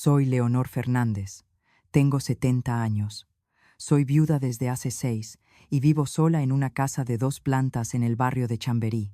Soy Leonor Fernández. Tengo 70 años. Soy viuda desde hace 6 y vivo sola en una casa de 2 plantas en el barrio de Chamberí,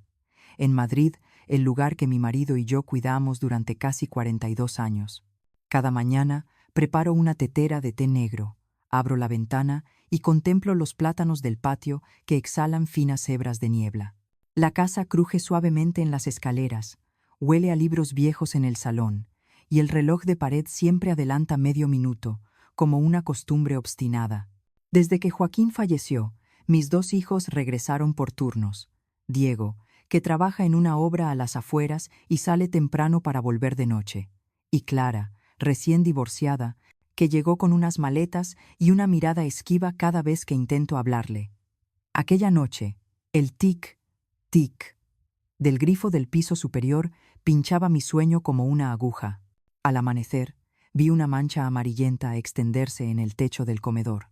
en Madrid, el lugar que mi marido y yo cuidamos durante casi 42 años. Cada mañana preparo una tetera de té negro, abro la ventana y contemplo los plátanos del patio que exhalan finas hebras de niebla. La casa cruje suavemente en las escaleras, huele a libros viejos en el salón, y el reloj de pared siempre adelanta medio minuto, como una costumbre obstinada. Desde que Joaquín falleció, mis 2 hijos regresaron por turnos. Diego, que trabaja en una obra a las afueras y sale temprano para volver de noche, y Clara, recién divorciada, que llegó con unas maletas y una mirada esquiva cada vez que intento hablarle. Aquella noche, el tic, tic, del grifo del piso superior pinchaba mi sueño como una aguja. Al amanecer, vi una mancha amarillenta extenderse en el techo del comedor.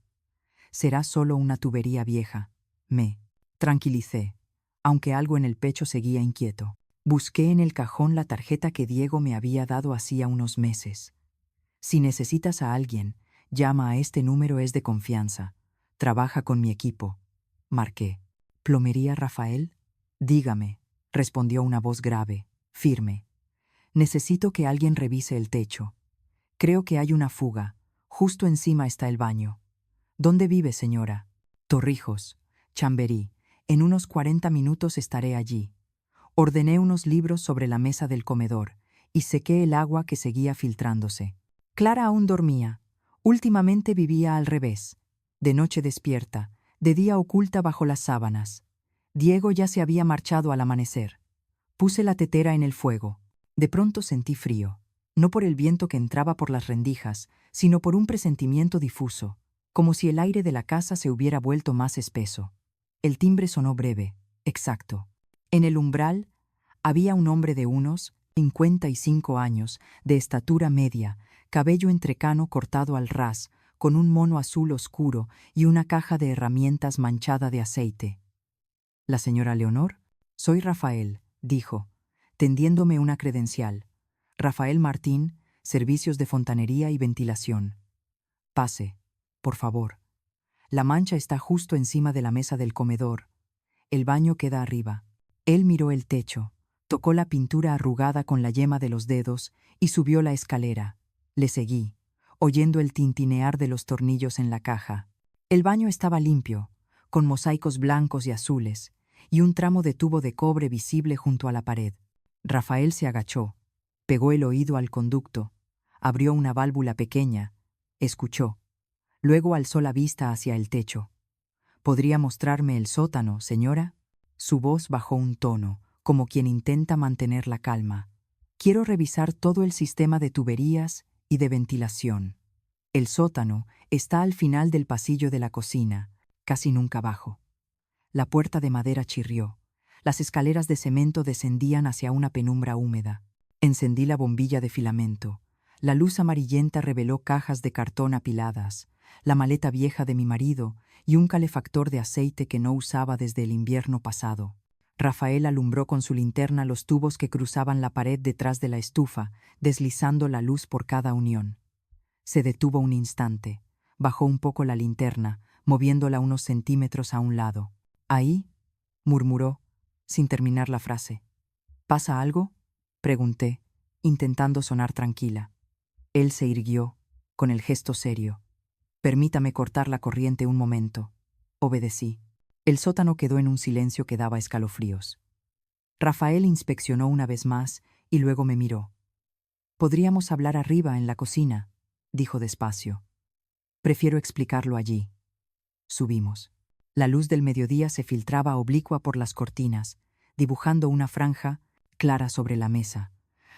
Será solo una tubería vieja. Me tranquilicé, aunque algo en el pecho seguía inquieto. Busqué en el cajón la tarjeta que Diego me había dado hacía unos meses. Si necesitas a alguien, llama a este número, es de confianza. Trabaja con mi equipo. Marqué. ¿Plomería Rafael? Dígame, respondió una voz grave, firme. Necesito que alguien revise el techo. Creo que hay una fuga. Justo encima está el baño. ¿Dónde vive, señora? Torrijos, Chamberí. En unos 40 minutos estaré allí. Ordené unos libros sobre la mesa del comedor y sequé el agua que seguía filtrándose. Clara aún dormía. Últimamente vivía al revés. De noche despierta, de día oculta bajo las sábanas. Diego ya se había marchado al amanecer. Puse la tetera en el fuego. De pronto sentí frío, no por el viento que entraba por las rendijas, sino por un presentimiento difuso, como si el aire de la casa se hubiera vuelto más espeso. El timbre sonó breve, exacto. En el umbral había un hombre de unos 55 años, de estatura media, cabello entrecano cortado al ras, con un mono azul oscuro y una caja de herramientas manchada de aceite. «¿La señora Leonor?» «Soy Rafael», dijo, tendiéndome una credencial. «Rafael Martín, servicios de fontanería y ventilación». «Pase, por favor». La mancha está justo encima de la mesa del comedor. El baño queda arriba. Él miró el techo, tocó la pintura arrugada con la yema de los dedos y subió la escalera. Le seguí, oyendo el tintinear de los tornillos en la caja. El baño estaba limpio, con mosaicos blancos y azules, y un tramo de tubo de cobre visible junto a la pared. Rafael se agachó, pegó el oído al conducto, abrió una válvula pequeña, escuchó. Luego alzó la vista hacia el techo. «¿Podría mostrarme el sótano, señora?» Su voz bajó un tono, como quien intenta mantener la calma. «Quiero revisar todo el sistema de tuberías y de ventilación. El sótano está al final del pasillo de la cocina, casi nunca bajo». La puerta de madera chirrió. Las escaleras de cemento descendían hacia una penumbra húmeda. Encendí la bombilla de filamento. La luz amarillenta reveló cajas de cartón apiladas, la maleta vieja de mi marido y un calefactor de aceite que no usaba desde el invierno pasado. Rafael alumbró con su linterna los tubos que cruzaban la pared detrás de la estufa, deslizando la luz por cada unión. Se detuvo un instante, bajó un poco la linterna, moviéndola unos centímetros a un lado. «¿Ahí?», murmuró, sin terminar la frase. «¿Pasa algo?», pregunté, intentando sonar tranquila. Él se irguió, con el gesto serio. «Permítame cortar la corriente un momento». Obedecí. El sótano quedó en un silencio que daba escalofríos. Rafael inspeccionó una vez más y luego me miró. «Podríamos hablar arriba, en la cocina», dijo despacio. «Prefiero explicarlo allí». Subimos. La luz del mediodía se filtraba oblicua por las cortinas, dibujando una franja clara sobre la mesa.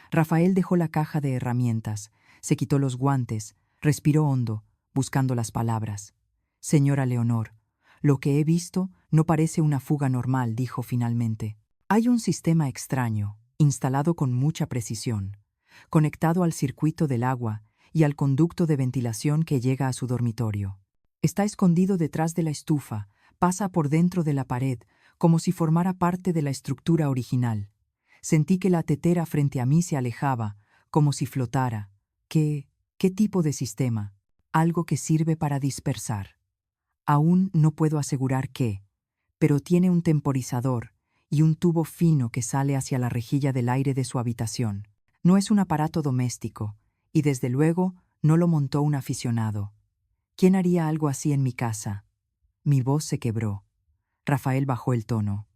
Rafael dejó la caja de herramientas, se quitó los guantes, respiró hondo, buscando las palabras. «Señora Leonor, lo que he visto no parece una fuga normal», dijo finalmente. «Hay un sistema extraño, instalado con mucha precisión, conectado al circuito del agua y al conducto de ventilación que llega a su dormitorio. Está escondido detrás de la estufa, pasa por dentro de la pared, como si formara parte de la estructura original. Sentí que la tetera frente a mí se alejaba, como si flotara. «¿Qué ¿Qué tipo de sistema? Algo que sirve para dispersar. Aún no puedo asegurar qué, pero tiene un temporizador y un tubo fino que sale hacia la rejilla del aire de su habitación. No es un aparato doméstico, y desde luego no lo montó un aficionado. ¿Quién haría algo así en mi casa? Mi voz se quebró. Rafael bajó el tono.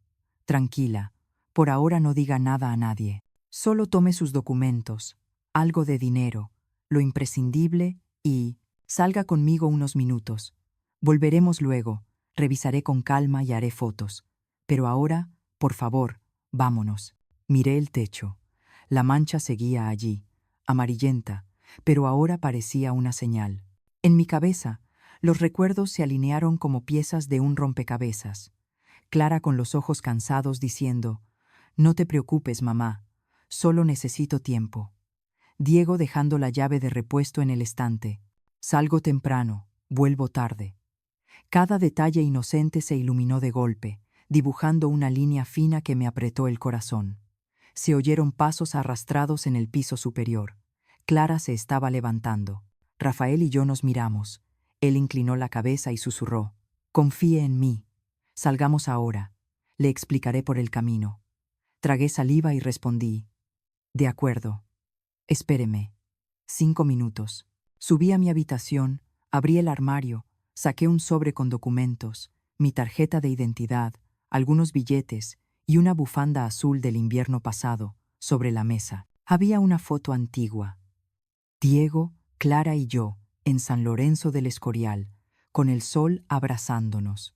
Tranquila, por ahora no diga nada a nadie. Solo tome sus documentos, algo de dinero, lo imprescindible y salga conmigo unos minutos. Volveremos luego, revisaré con calma y haré fotos. Pero ahora, por favor, vámonos. Miré el techo. La mancha seguía allí, amarillenta, pero ahora parecía una señal. En mi cabeza, los recuerdos se alinearon como piezas de un rompecabezas. Clara con los ojos cansados diciendo, «No te preocupes, mamá, solo necesito tiempo». Diego dejando la llave de repuesto en el estante. «Salgo temprano, vuelvo tarde». Cada detalle inocente se iluminó de golpe, dibujando una línea fina que me apretó el corazón. Se oyeron pasos arrastrados en el piso superior. Clara se estaba levantando. Rafael y yo nos miramos. Él inclinó la cabeza y susurró, «Confíe en mí. Salgamos ahora. Le explicaré por el camino». Tragué saliva y respondí, «De acuerdo. Espéreme». 5 minutos. Subí a mi habitación, abrí el armario, saqué un sobre con documentos, mi tarjeta de identidad, algunos billetes y una bufanda azul del invierno pasado sobre la mesa. Había una foto antigua. Diego, Clara y yo, en San Lorenzo del Escorial, con el sol abrazándonos.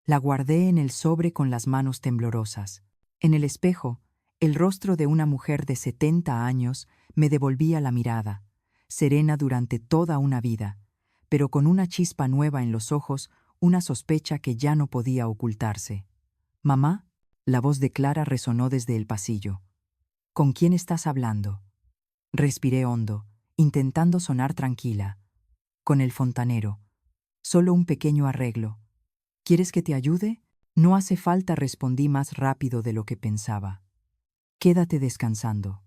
La guardé en el sobre con las manos temblorosas. En el espejo, el rostro de una mujer de 70 años me devolvía la mirada, serena durante toda una vida, pero con una chispa nueva en los ojos, una sospecha que ya no podía ocultarse. «Mamá», la voz de Clara resonó desde el pasillo. «¿Con quién estás hablando?» Respiré hondo, intentando sonar tranquila. «Con el fontanero. Solo un pequeño arreglo. ¿Quieres que te ayude?» «No hace falta», respondí más rápido de lo que pensaba. «Quédate descansando».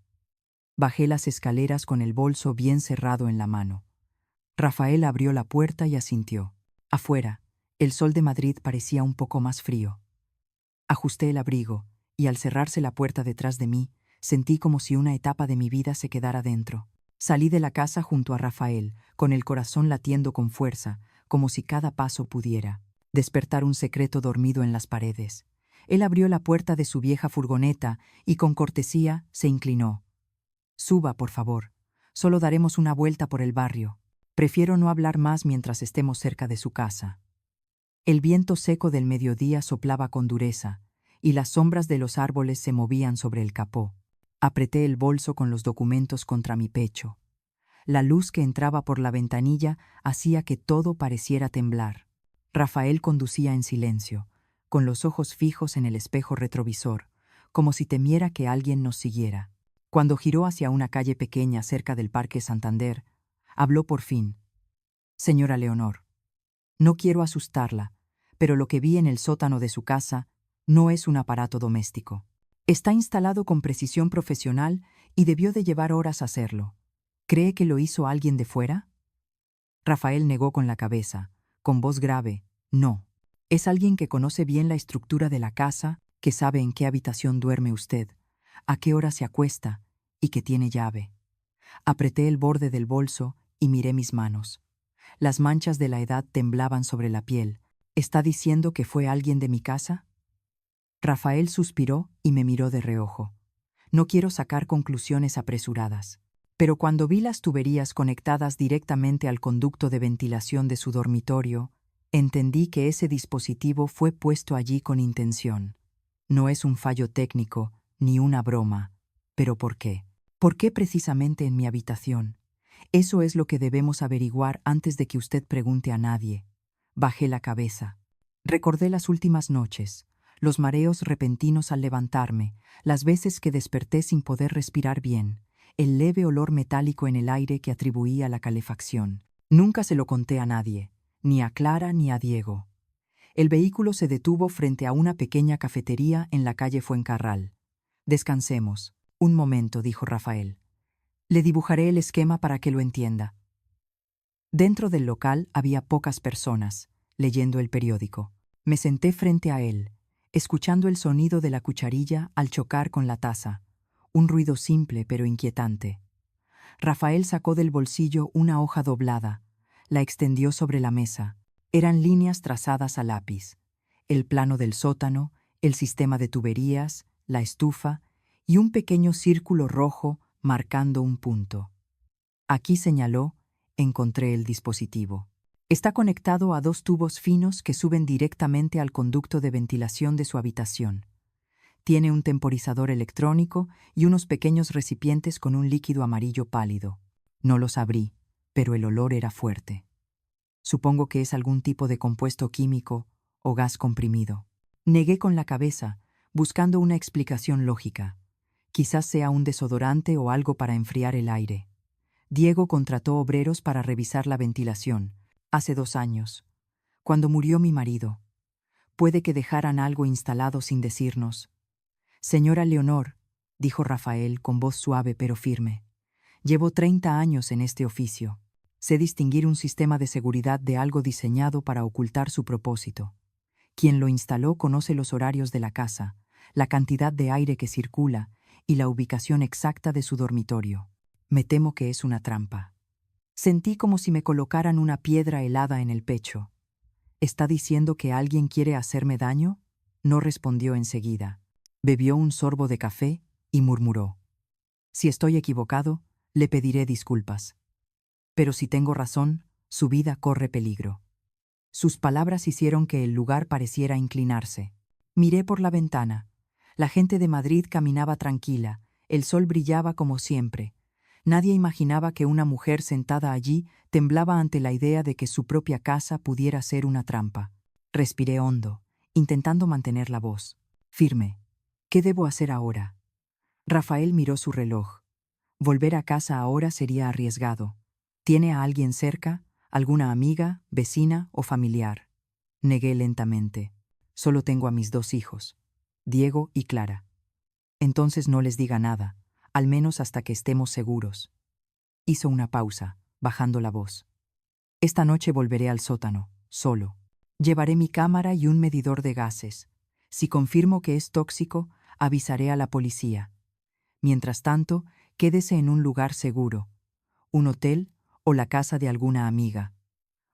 Bajé las escaleras con el bolso bien cerrado en la mano. Rafael abrió la puerta y asintió. Afuera, el sol de Madrid parecía un poco más frío. Ajusté el abrigo, y al cerrarse la puerta detrás de mí, sentí como si una etapa de mi vida se quedara dentro. Salí de la casa junto a Rafael, con el corazón latiendo con fuerza, como si cada paso pudiera despertar un secreto dormido en las paredes. Él abrió la puerta de su vieja furgoneta y con cortesía se inclinó. «Suba, por favor. Solo daremos una vuelta por el barrio. Prefiero no hablar más mientras estemos cerca de su casa». El viento seco del mediodía soplaba con dureza, y las sombras de los árboles se movían sobre el capó. Apreté el bolso con los documentos contra mi pecho. La luz que entraba por la ventanilla hacía que todo pareciera temblar. Rafael conducía en silencio, con los ojos fijos en el espejo retrovisor, como si temiera que alguien nos siguiera. Cuando giró hacia una calle pequeña cerca del Parque Santander, habló por fin. «Señora Leonor, no quiero asustarla, pero lo que vi en el sótano de su casa no es un aparato doméstico. Está instalado con precisión profesional y debió de llevar horas hacerlo. ¿Cree que lo hizo alguien de fuera?» Rafael negó con la cabeza, con voz grave, «No. Es alguien que conoce bien la estructura de la casa, que sabe en qué habitación duerme usted, a qué hora se acuesta y que tiene llave». Apreté el borde del bolso y miré mis manos. Las manchas de la edad temblaban sobre la piel. «¿Está diciendo que fue alguien de mi casa?» Rafael suspiró y me miró de reojo. No quiero sacar conclusiones apresuradas, pero cuando vi las tuberías conectadas directamente al conducto de ventilación de su dormitorio, entendí que ese dispositivo fue puesto allí con intención. No es un fallo técnico ni una broma. ¿Pero por qué? ¿Por qué precisamente en mi habitación? Eso es lo que debemos averiguar antes de que usted pregunte a nadie. Bajé la cabeza. Recordé las últimas noches, los mareos repentinos al levantarme, las veces que desperté sin poder respirar bien, el leve olor metálico en el aire que atribuía a la calefacción. Nunca se lo conté a nadie, ni a Clara ni a Diego. El vehículo se detuvo frente a una pequeña cafetería en la calle Fuencarral. «Descansemos». «Un momento», dijo Rafael. «Le dibujaré el esquema para que lo entienda». Dentro del local había pocas personas, leyendo el periódico. Me senté frente a él, escuchando el sonido de la cucharilla al chocar con la taza, un ruido simple pero inquietante. Rafael sacó del bolsillo una hoja doblada, la extendió sobre la mesa. Eran líneas trazadas a lápiz. El plano del sótano, el sistema de tuberías, la estufa y un pequeño círculo rojo marcando un punto. Aquí señaló, encontré el dispositivo. Está conectado a 2 tubos finos que suben directamente al conducto de ventilación de su habitación. Tiene un temporizador electrónico y unos pequeños recipientes con un líquido amarillo pálido. No los abrí, pero el olor era fuerte. Supongo que es algún tipo de compuesto químico o gas comprimido. Negué con la cabeza, buscando una explicación lógica. Quizás sea un desodorante o algo para enfriar el aire. Diego contrató obreros para revisar la ventilación, hace 2 años, cuando murió mi marido. Puede que dejaran algo instalado sin decirnos. Señora Leonor, dijo Rafael con voz suave pero firme, llevo 30 años en este oficio. Sé distinguir un sistema de seguridad de algo diseñado para ocultar su propósito. Quien lo instaló conoce los horarios de la casa, la cantidad de aire que circula y la ubicación exacta de su dormitorio. Me temo que es una trampa. Sentí como si me colocaran una piedra helada en el pecho. ¿Está diciendo que alguien quiere hacerme daño? No respondió enseguida. Bebió un sorbo de café y murmuró. Si estoy equivocado, le pediré disculpas. Pero si tengo razón, su vida corre peligro. Sus palabras hicieron que el lugar pareciera inclinarse. Miré por la ventana. La gente de Madrid caminaba tranquila, el sol brillaba como siempre. Nadie imaginaba que una mujer sentada allí temblaba ante la idea de que su propia casa pudiera ser una trampa. Respiré hondo, intentando mantener la voz firme. ¿Qué debo hacer ahora? Rafael miró su reloj. Volver a casa ahora sería arriesgado. ¿Tiene a alguien cerca? ¿Alguna amiga, vecina o familiar? Negué lentamente. Solo tengo a mis 2 hijos, Diego y Clara. Entonces no les diga nada, al menos hasta que estemos seguros. Hizo una pausa, bajando la voz. Esta noche volveré al sótano, solo. Llevaré mi cámara y un medidor de gases. Si confirmo que es tóxico, avisaré a la policía. Mientras tanto, quédese en un lugar seguro, un hotel o la casa de alguna amiga.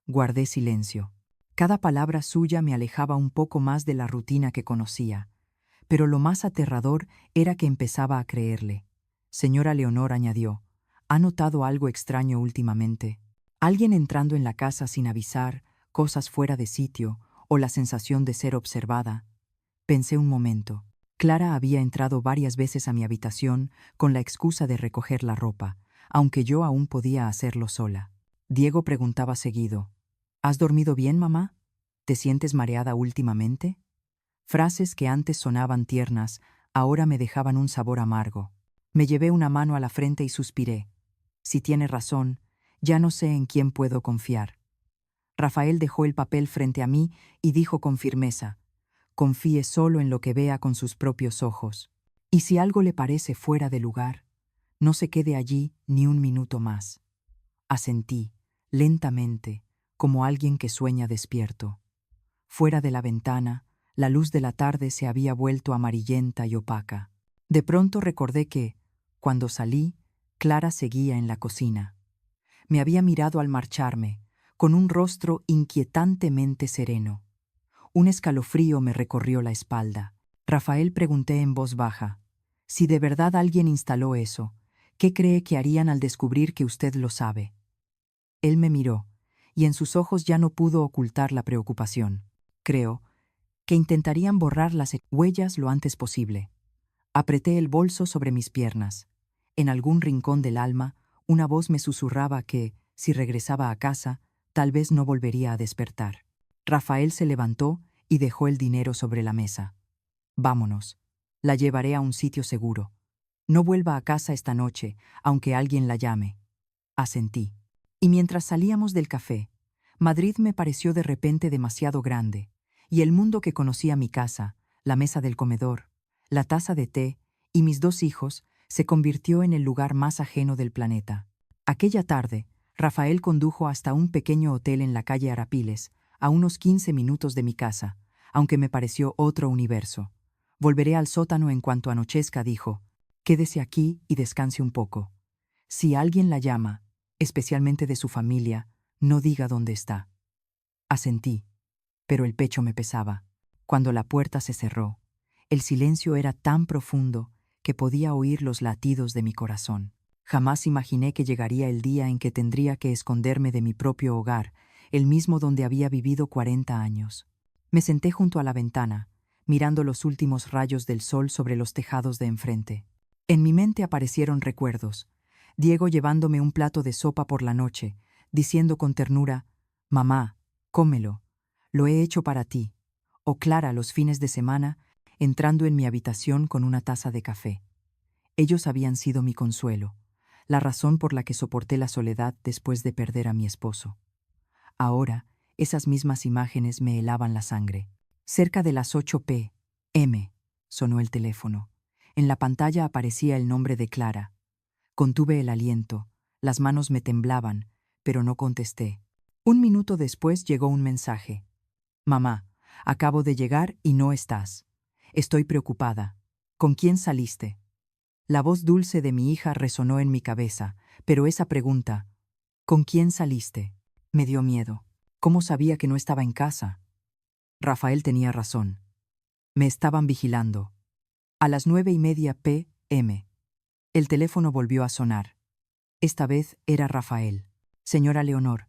Guardé silencio. Cada palabra suya me alejaba un poco más de la rutina que conocía, pero lo más aterrador era que empezaba a creerle. Señora Leonor añadió, ¿ha notado algo extraño últimamente? ¿Alguien entrando en la casa sin avisar, cosas fuera de sitio o la sensación de ser observada? Pensé un momento. Clara había entrado varias veces a mi habitación con la excusa de recoger la ropa, aunque yo aún podía hacerlo sola. Diego preguntaba seguido, ¿has dormido bien, mamá? ¿Te sientes mareada últimamente? Frases que antes sonaban tiernas, ahora me dejaban un sabor amargo. Me llevé una mano a la frente y suspiré. Si tiene razón, ya no sé en quién puedo confiar. Rafael dejó el papel frente a mí y dijo con firmeza, confíe solo en lo que vea con sus propios ojos. Y si algo le parece fuera de lugar, no se quede allí ni un minuto más. Asentí, lentamente, como alguien que sueña despierto. Fuera de la ventana, la luz de la tarde se había vuelto amarillenta y opaca. De pronto recordé que, cuando salí, Clara seguía en la cocina. Me había mirado al marcharme, con un rostro inquietantemente sereno. Un escalofrío me recorrió la espalda. Rafael, pregunté en voz baja, si de verdad alguien instaló eso, ¿qué cree que harían al descubrir que usted lo sabe? Él me miró, y en sus ojos ya no pudo ocultar la preocupación. Creo que intentarían borrar las huellas lo antes posible. Apreté el bolso sobre mis piernas. En algún rincón del alma, una voz me susurraba que, si regresaba a casa, tal vez no volvería a despertar. Rafael se levantó y dejó el dinero sobre la mesa. Vámonos. La llevaré a un sitio seguro. No vuelva a casa esta noche, aunque alguien la llame. Asentí. Y mientras salíamos del café, Madrid me pareció de repente demasiado grande, y el mundo que conocía mi casa, la mesa del comedor, la taza de té y mis 2 hijos, se convirtió en el lugar más ajeno del planeta. Aquella tarde, Rafael condujo hasta un pequeño hotel en la calle Arapiles, a unos 15 minutos de mi casa, aunque me pareció otro universo. Volveré al sótano en cuanto anochezca, dijo. Quédese aquí y descanse un poco. Si alguien la llama, especialmente de su familia, no diga dónde está. Asentí, pero el pecho me pesaba. Cuando la puerta se cerró, el silencio era tan profundo que podía oír los latidos de mi corazón. Jamás imaginé que llegaría el día en que tendría que esconderme de mi propio hogar, el mismo donde había vivido 40 años. Me senté junto a la ventana, mirando los últimos rayos del sol sobre los tejados de enfrente. En mi mente aparecieron recuerdos. Diego llevándome un plato de sopa por la noche, diciendo con ternura, «Mamá, cómelo, lo he hecho para ti». O Clara los fines de semana, entrando en mi habitación con una taza de café. Ellos habían sido mi consuelo, la razón por la que soporté la soledad después de perder a mi esposo. Ahora, esas mismas imágenes me helaban la sangre. Cerca de las 8 p.m. sonó el teléfono. En la pantalla aparecía el nombre de Clara. Contuve el aliento, las manos me temblaban, pero no contesté. Un minuto después llegó un mensaje. «Mamá, acabo de llegar y no estás. Estoy preocupada. ¿Con quién saliste?» La voz dulce de mi hija resonó en mi cabeza, pero esa pregunta, «¿Con quién saliste?», me dio miedo. ¿Cómo sabía que no estaba en casa? Rafael tenía razón. Me estaban vigilando. A las 9:30 p.m. El teléfono volvió a sonar. Esta vez era Rafael. «Señora Leonor,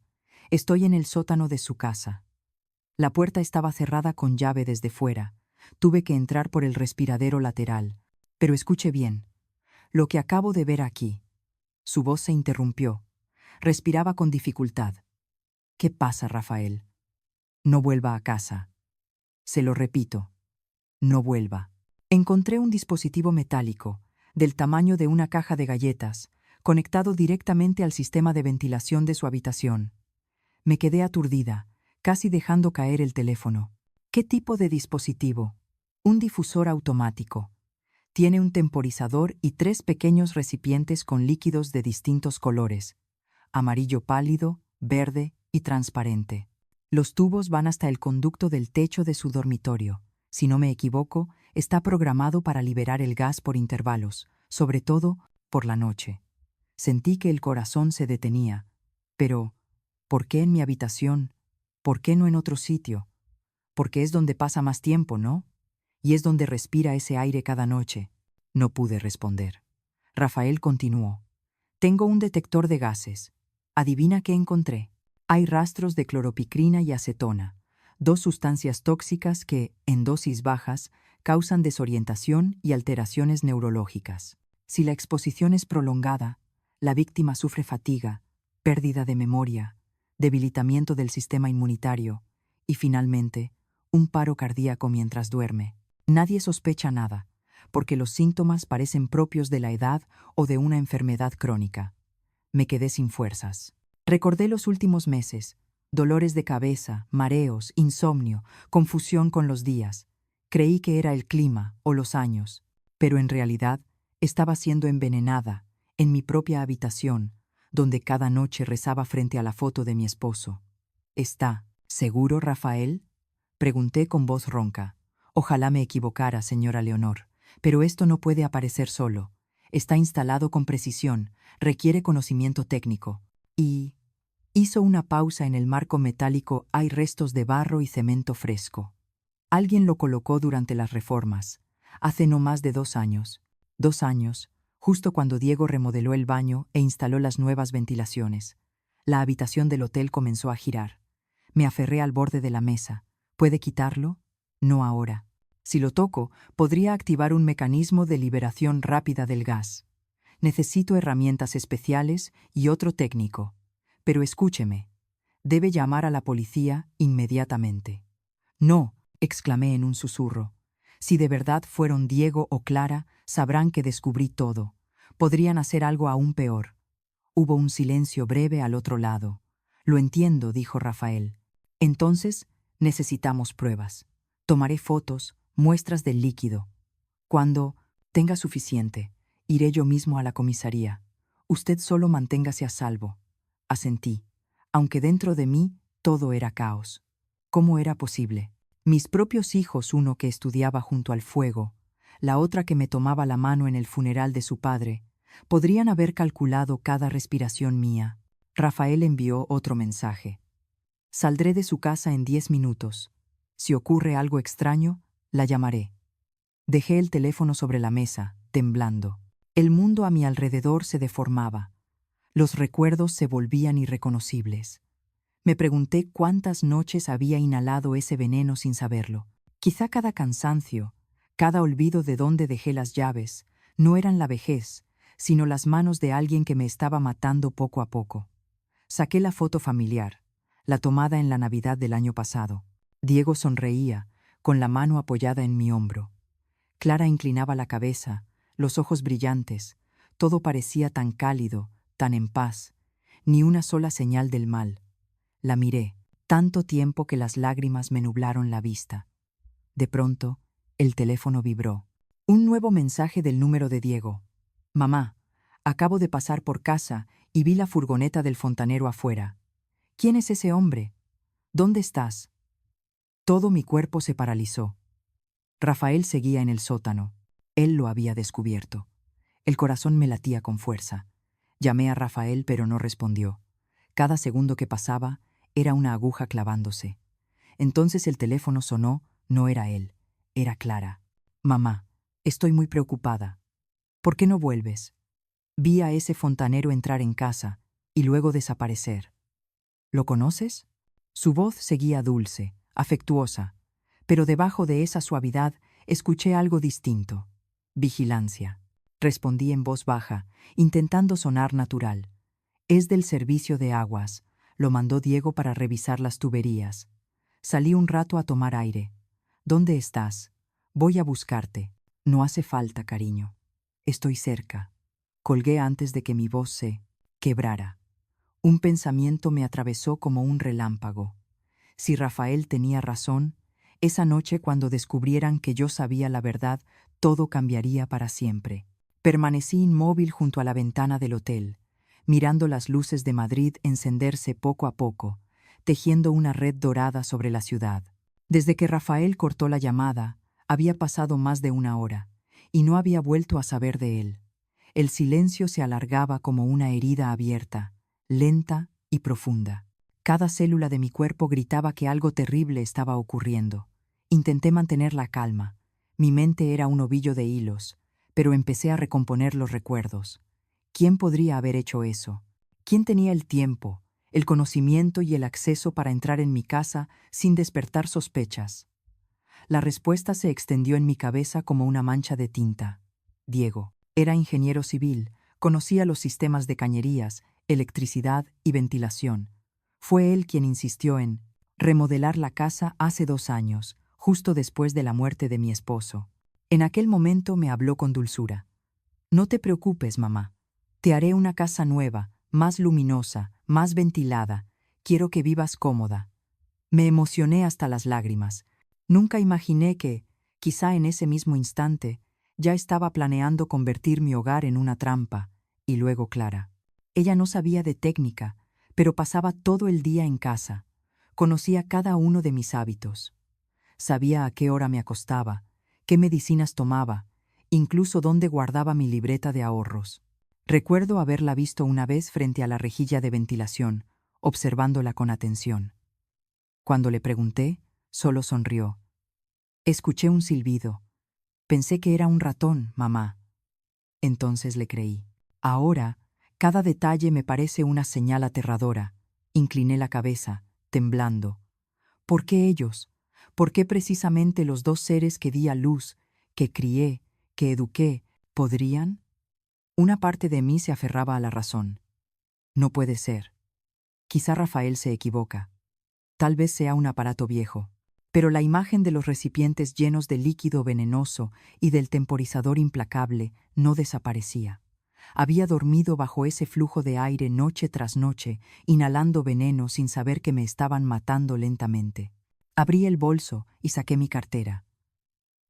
estoy en el sótano de su casa». La puerta estaba cerrada con llave desde fuera. Tuve que entrar por el respiradero lateral. Pero escuche bien. Lo que acabo de ver aquí. Su voz se interrumpió. Respiraba con dificultad. «¿Qué pasa, Rafael?» «No vuelva a casa». «Se lo repito. No vuelva». Encontré un dispositivo metálico, del tamaño de una caja de galletas, conectado directamente al sistema de ventilación de su habitación. Me quedé aturdida, casi dejando caer el teléfono. ¿Qué tipo de dispositivo? Un difusor automático. Tiene un temporizador y 3 pequeños recipientes con líquidos de distintos colores: amarillo pálido, verde y transparente. Los tubos van hasta el conducto del techo de su dormitorio. Si no me equivoco, está programado para liberar el gas por intervalos, sobre todo por la noche. Sentí que el corazón se detenía. Pero, ¿por qué en mi habitación? ¿Por qué no en otro sitio? Porque es donde pasa más tiempo, ¿no? Y es donde respira ese aire cada noche. No pude responder. Rafael continuó. «Tengo un detector de gases. ¿Adivina qué encontré? Hay rastros de cloropicrina y acetona, 2 sustancias tóxicas que, en dosis bajas, causan desorientación y alteraciones neurológicas. Si la exposición es prolongada, la víctima sufre fatiga, pérdida de memoria, debilitamiento del sistema inmunitario y, finalmente, un paro cardíaco mientras duerme. Nadie sospecha nada, porque los síntomas parecen propios de la edad o de una enfermedad crónica». Me quedé sin fuerzas. Recordé los últimos meses: dolores de cabeza, mareos, insomnio, confusión con los días. Creí que era el clima o los años, pero en realidad estaba siendo envenenada en mi propia habitación, donde cada noche rezaba frente a la foto de mi esposo. «¿Está seguro, Rafael?», pregunté con voz ronca. «Ojalá me equivocara, señora Leonor, pero esto no puede aparecer solo. Está instalado con precisión, requiere conocimiento técnico». Y hizo una pausa. En el marco metálico hay restos de barro y cemento fresco. Alguien lo colocó durante las reformas, hace no más de 2 años. 2 años, justo cuando Diego remodeló el baño e instaló las nuevas ventilaciones. La habitación del hotel comenzó a girar. Me aferré al borde de la mesa. ¿Puede quitarlo? No ahora. Si lo toco, podría activar un mecanismo de liberación rápida del gas. Necesito herramientas especiales y otro técnico. Pero escúcheme. Debe llamar a la policía inmediatamente. «No», exclamé en un susurro. «Si de verdad fueron Diego o Clara, sabrán que descubrí todo. Podrían hacer algo aún peor». Hubo un silencio breve al otro lado. «Lo entiendo», dijo Rafael. «Entonces, necesitamos pruebas. Tomaré fotos, muestras del líquido. Cuando tenga suficiente, iré yo mismo a la comisaría. Usted solo manténgase a salvo». Asentí, aunque dentro de mí todo era caos. ¿Cómo era posible? Mis propios hijos, uno que estudiaba junto al fuego, la otra que me tomaba la mano en el funeral de su padre, podrían haber calculado cada respiración mía. Rafael envió otro mensaje. Saldré de su casa en 10 minutos. Si ocurre algo extraño, la llamaré. Dejé el teléfono sobre la mesa, temblando. El mundo a mi alrededor se deformaba. Los recuerdos se volvían irreconocibles. Me pregunté cuántas noches había inhalado ese veneno sin saberlo. Quizá cada cansancio, cada olvido de dónde dejé las llaves, no eran la vejez, sino las manos de alguien que me estaba matando poco a poco. Saqué la foto familiar, la tomada en la Navidad del año pasado. Diego sonreía, con la mano apoyada en mi hombro. Clara inclinaba la cabeza, los ojos brillantes. Todo parecía tan cálido, tan en paz. Ni una sola señal del mal. La miré, tanto tiempo que las lágrimas me nublaron la vista. De pronto, el teléfono vibró. Un nuevo mensaje del número de Diego. Mamá, acabo de pasar por casa y vi la furgoneta del fontanero afuera. ¿Quién es ese hombre? ¿Dónde estás? Todo mi cuerpo se paralizó. Rafael seguía en el sótano. Él lo había descubierto. El corazón me latía con fuerza. Llamé a Rafael, pero no respondió. Cada segundo que pasaba era una aguja clavándose. Entonces el teléfono sonó, no era él, era Clara. Mamá, estoy muy preocupada. ¿Por qué no vuelves? Vi a ese fontanero entrar en casa y luego desaparecer. ¿Lo conoces? Su voz seguía dulce, afectuosa, pero debajo de esa suavidad escuché algo distinto. Vigilancia. Respondí en voz baja, intentando sonar natural. Es del servicio de aguas. Lo mandó Diego para revisar las tuberías. Salí un rato a tomar aire. ¿Dónde estás? Voy a buscarte. No hace falta, cariño. Estoy cerca. Colgué antes de que mi voz se quebrara. Un pensamiento me atravesó como un relámpago. Si Rafael tenía razón, esa noche cuando descubrieran que yo sabía la verdad, todo cambiaría para siempre. Permanecí inmóvil junto a la ventana del hotel, mirando las luces de Madrid encenderse poco a poco, tejiendo una red dorada sobre la ciudad. Desde que Rafael cortó la llamada, había pasado más de una hora, y no había vuelto a saber de él. El silencio se alargaba como una herida abierta, lenta y profunda. Cada célula de mi cuerpo gritaba que algo terrible estaba ocurriendo. Intenté mantener la calma. Mi mente era un ovillo de hilos, pero empecé a recomponer los recuerdos. ¿Quién podría haber hecho eso? ¿Quién tenía el tiempo, el conocimiento y el acceso para entrar en mi casa sin despertar sospechas? La respuesta se extendió en mi cabeza como una mancha de tinta. Diego. Era ingeniero civil, conocía los sistemas de cañerías, electricidad y ventilación. Fue él quien insistió en remodelar la casa hace 2 años, justo después de la muerte de mi esposo. En aquel momento me habló con dulzura. No te preocupes, mamá. Te haré una casa nueva, más luminosa, más ventilada. Quiero que vivas cómoda. Me emocioné hasta las lágrimas. Nunca imaginé que, quizá en ese mismo instante, ya estaba planeando convertir mi hogar en una trampa. Y luego Clara. Ella no sabía de técnica, pero pasaba todo el día en casa. Conocía cada uno de mis hábitos. Sabía a qué hora me acostaba, qué medicinas tomaba, incluso dónde guardaba mi libreta de ahorros. Recuerdo haberla visto una vez frente a la rejilla de ventilación, observándola con atención. Cuando le pregunté, solo sonrió. Escuché un silbido. Pensé que era un ratón, mamá. Entonces le creí. Ahora, cada detalle me parece una señal aterradora. Incliné la cabeza, temblando. ¿Por qué ellos? ¿Por qué precisamente los 2 seres que di a luz, que crié, que eduqué, podrían? Una parte de mí se aferraba a la razón. No puede ser. Quizá Rafael se equivoca. Tal vez sea un aparato viejo. Pero la imagen de los recipientes llenos de líquido venenoso y del temporizador implacable no desaparecía. Había dormido bajo ese flujo de aire noche tras noche, inhalando veneno sin saber que me estaban matando lentamente. Abrí el bolso y saqué mi cartera.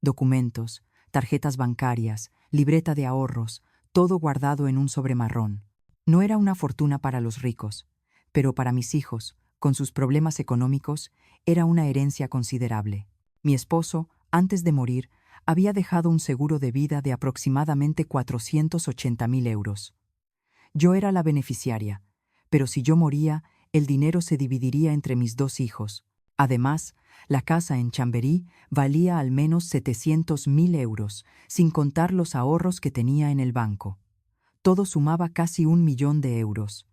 Documentos, tarjetas bancarias, libreta de ahorros, todo guardado en un sobre marrón. No era una fortuna para los ricos, pero para mis hijos, con sus problemas económicos, era una herencia considerable. Mi esposo, antes de morir, había dejado un seguro de vida de aproximadamente 480.000 euros. Yo era la beneficiaria, pero si yo moría, el dinero se dividiría entre mis dos hijos. Además, la casa en Chamberí valía al menos 700.000 euros, sin contar los ahorros que tenía en el banco. Todo sumaba casi 1 millón de euros.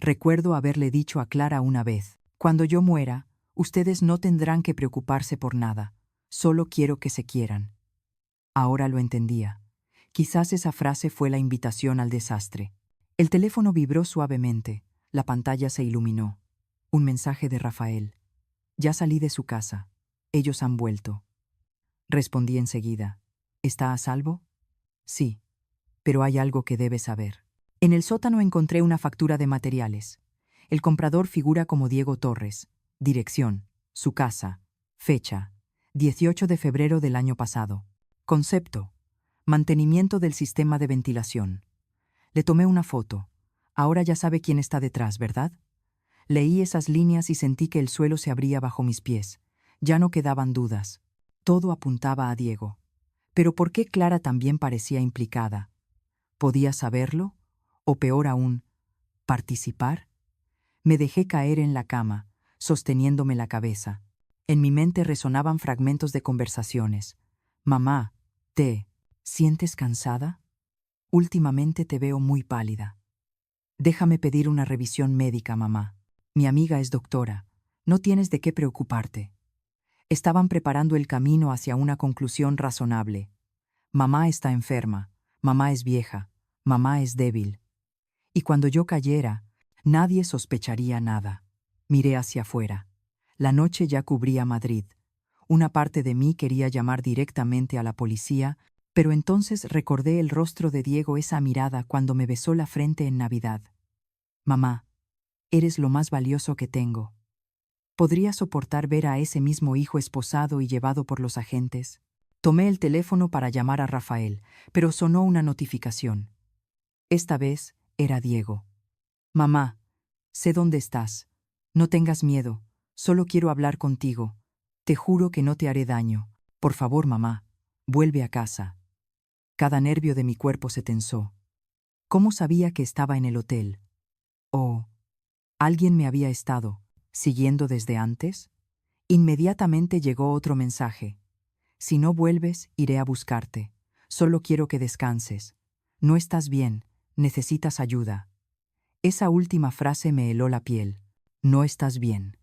Recuerdo haberle dicho a Clara una vez: cuando yo muera, ustedes no tendrán que preocuparse por nada, solo quiero que se quieran. Ahora lo entendía. Quizás esa frase fue la invitación al desastre. El teléfono vibró suavemente, la pantalla se iluminó. Un mensaje de Rafael. Ya salí de su casa. Ellos han vuelto. Respondí enseguida. ¿Está a salvo? Sí, pero hay algo que debes saber. En el sótano encontré una factura de materiales. El comprador figura como Diego Torres. Dirección: su casa. Fecha: 18 de febrero del año pasado. Concepto: mantenimiento del sistema de ventilación. Le tomé una foto. Ahora ya sabe quién está detrás, ¿verdad? Leí esas líneas y sentí que el suelo se abría bajo mis pies. Ya no quedaban dudas. Todo apuntaba a Diego. Pero ¿por qué Clara también parecía implicada? ¿Podía saberlo? O peor aún, ¿participar? Me dejé caer en la cama, sosteniéndome la cabeza. En mi mente resonaban fragmentos de conversaciones. Mamá, ¿te sientes cansada? Últimamente te veo muy pálida. Déjame pedir una revisión médica, mamá. Mi amiga es doctora. No tienes de qué preocuparte. Estaban preparando el camino hacia una conclusión razonable. Mamá está enferma, mamá es vieja, mamá es débil. Y cuando yo cayera, nadie sospecharía nada. Miré hacia afuera. La noche ya cubría Madrid. Una parte de mí quería llamar directamente a la policía, pero entonces recordé el rostro de Diego, esa mirada cuando me besó la frente en Navidad. Mamá, eres lo más valioso que tengo. ¿Podría soportar ver a ese mismo hijo esposado y llevado por los agentes? Tomé el teléfono para llamar a Rafael, pero sonó una notificación. Esta vez era Diego. Mamá, sé dónde estás. No tengas miedo, solo quiero hablar contigo. Te juro que no te haré daño. Por favor, mamá, vuelve a casa. Cada nervio de mi cuerpo se tensó. ¿Cómo sabía que estaba en el hotel? ¿O alguien me había estado siguiendo desde antes? Inmediatamente llegó otro mensaje. Si no vuelves, iré a buscarte. Solo quiero que descanses. No estás bien, necesitas ayuda. Esa última frase me heló la piel. No estás bien.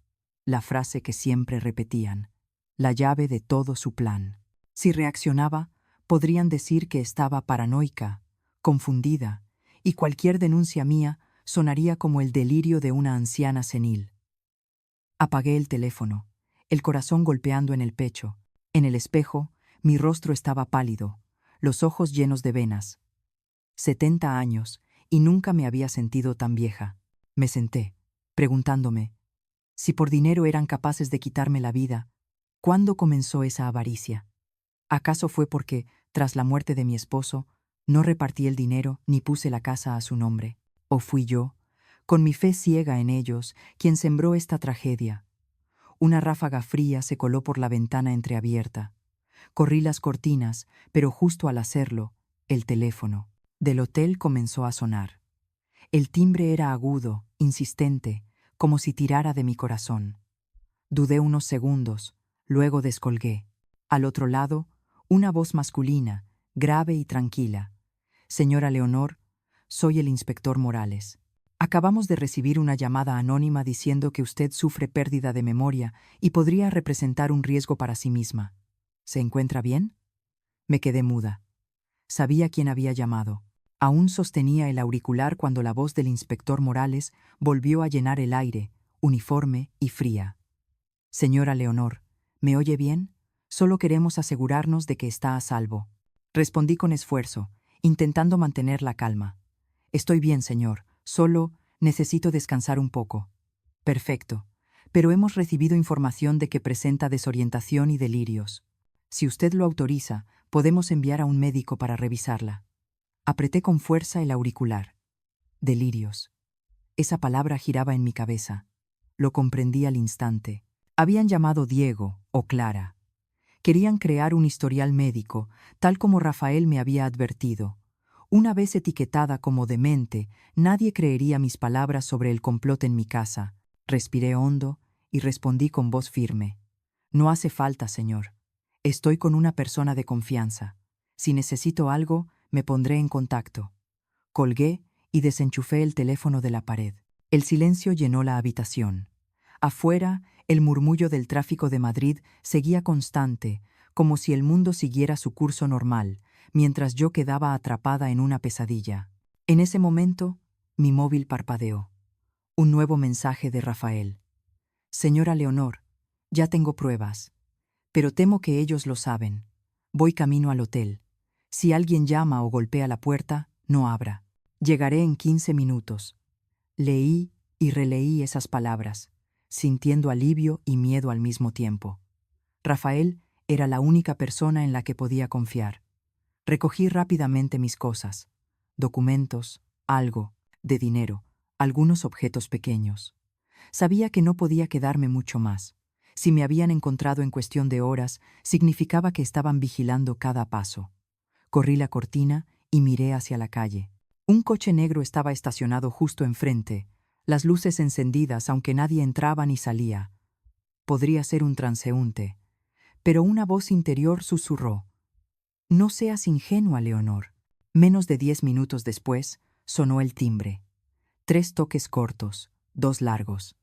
La frase que siempre repetían. La llave de todo su plan. Si reaccionaba, podrían decir que estaba paranoica, confundida, y cualquier denuncia mía sonaría como el delirio de una anciana senil. Apagué el teléfono, el corazón golpeando en el pecho. En el espejo, mi rostro estaba pálido, los ojos llenos de venas. 70 años, y nunca me había sentido tan vieja. Me senté, preguntándome, si por dinero eran capaces de quitarme la vida, ¿cuándo comenzó esa avaricia? ¿Acaso fue porque, tras la muerte de mi esposo, no repartí el dinero ni puse la casa a su nombre? ¿O fui yo, con mi fe ciega en ellos, quien sembró esta tragedia? Una ráfaga fría se coló por la ventana entreabierta. Corrí las cortinas, pero justo al hacerlo, el teléfono del hotel comenzó a sonar. El timbre era agudo, insistente, como si tirara de mi corazón. Dudé unos segundos, luego descolgué. Al otro lado, una voz masculina, grave y tranquila. Señora Leonor, soy el inspector Morales. Acabamos de recibir una llamada anónima diciendo que usted sufre pérdida de memoria y podría representar un riesgo para sí misma. ¿Se encuentra bien? Me quedé muda. Sabía quién había llamado. Aún sostenía el auricular cuando la voz del inspector Morales volvió a llenar el aire, uniforme y fría. Señora Leonor, ¿me oye bien? Solo queremos asegurarnos de que está a salvo. Respondí con esfuerzo, intentando mantener la calma. Estoy bien, señor. Solo necesito descansar un poco. Perfecto. Pero hemos recibido información de que presenta desorientación y delirios. Si usted lo autoriza, podemos enviar a un médico para revisarla. Apreté con fuerza el auricular. Delirios. Esa palabra giraba en mi cabeza. Lo comprendí al instante. Habían llamado Diego o Clara. Querían crear un historial médico, tal como Rafael me había advertido. Una vez etiquetada como demente, nadie creería mis palabras sobre el complot en mi casa. Respiré hondo y respondí con voz firme. No hace falta, señor. Estoy con una persona de confianza. Si necesito algo, me pondré en contacto. Colgué y desenchufé el teléfono de la pared. El silencio llenó la habitación. Afuera, el murmullo del tráfico de Madrid seguía constante, como si el mundo siguiera su curso normal, mientras yo quedaba atrapada en una pesadilla. En ese momento, mi móvil parpadeó. Un nuevo mensaje de Rafael. Señora Leonor, ya tengo pruebas, pero temo que ellos lo saben. Voy camino al hotel. Si alguien llama o golpea la puerta, no abra. Llegaré en 15 minutos. Leí y releí esas palabras, sintiendo alivio y miedo al mismo tiempo. Rafael era la única persona en la que podía confiar. Recogí rápidamente mis cosas, documentos, algo de dinero, algunos objetos pequeños. Sabía que no podía quedarme mucho más. Si me habían encontrado en cuestión de horas, significaba que estaban vigilando cada paso. Corrí la cortina y miré hacia la calle. Un coche negro estaba estacionado justo enfrente, las luces encendidas aunque nadie entraba ni salía. Podría ser un transeúnte, pero una voz interior susurró. No seas ingenua, Leonor. Menos de 10 minutos después, sonó el timbre. 3 toques cortos, 2 largos.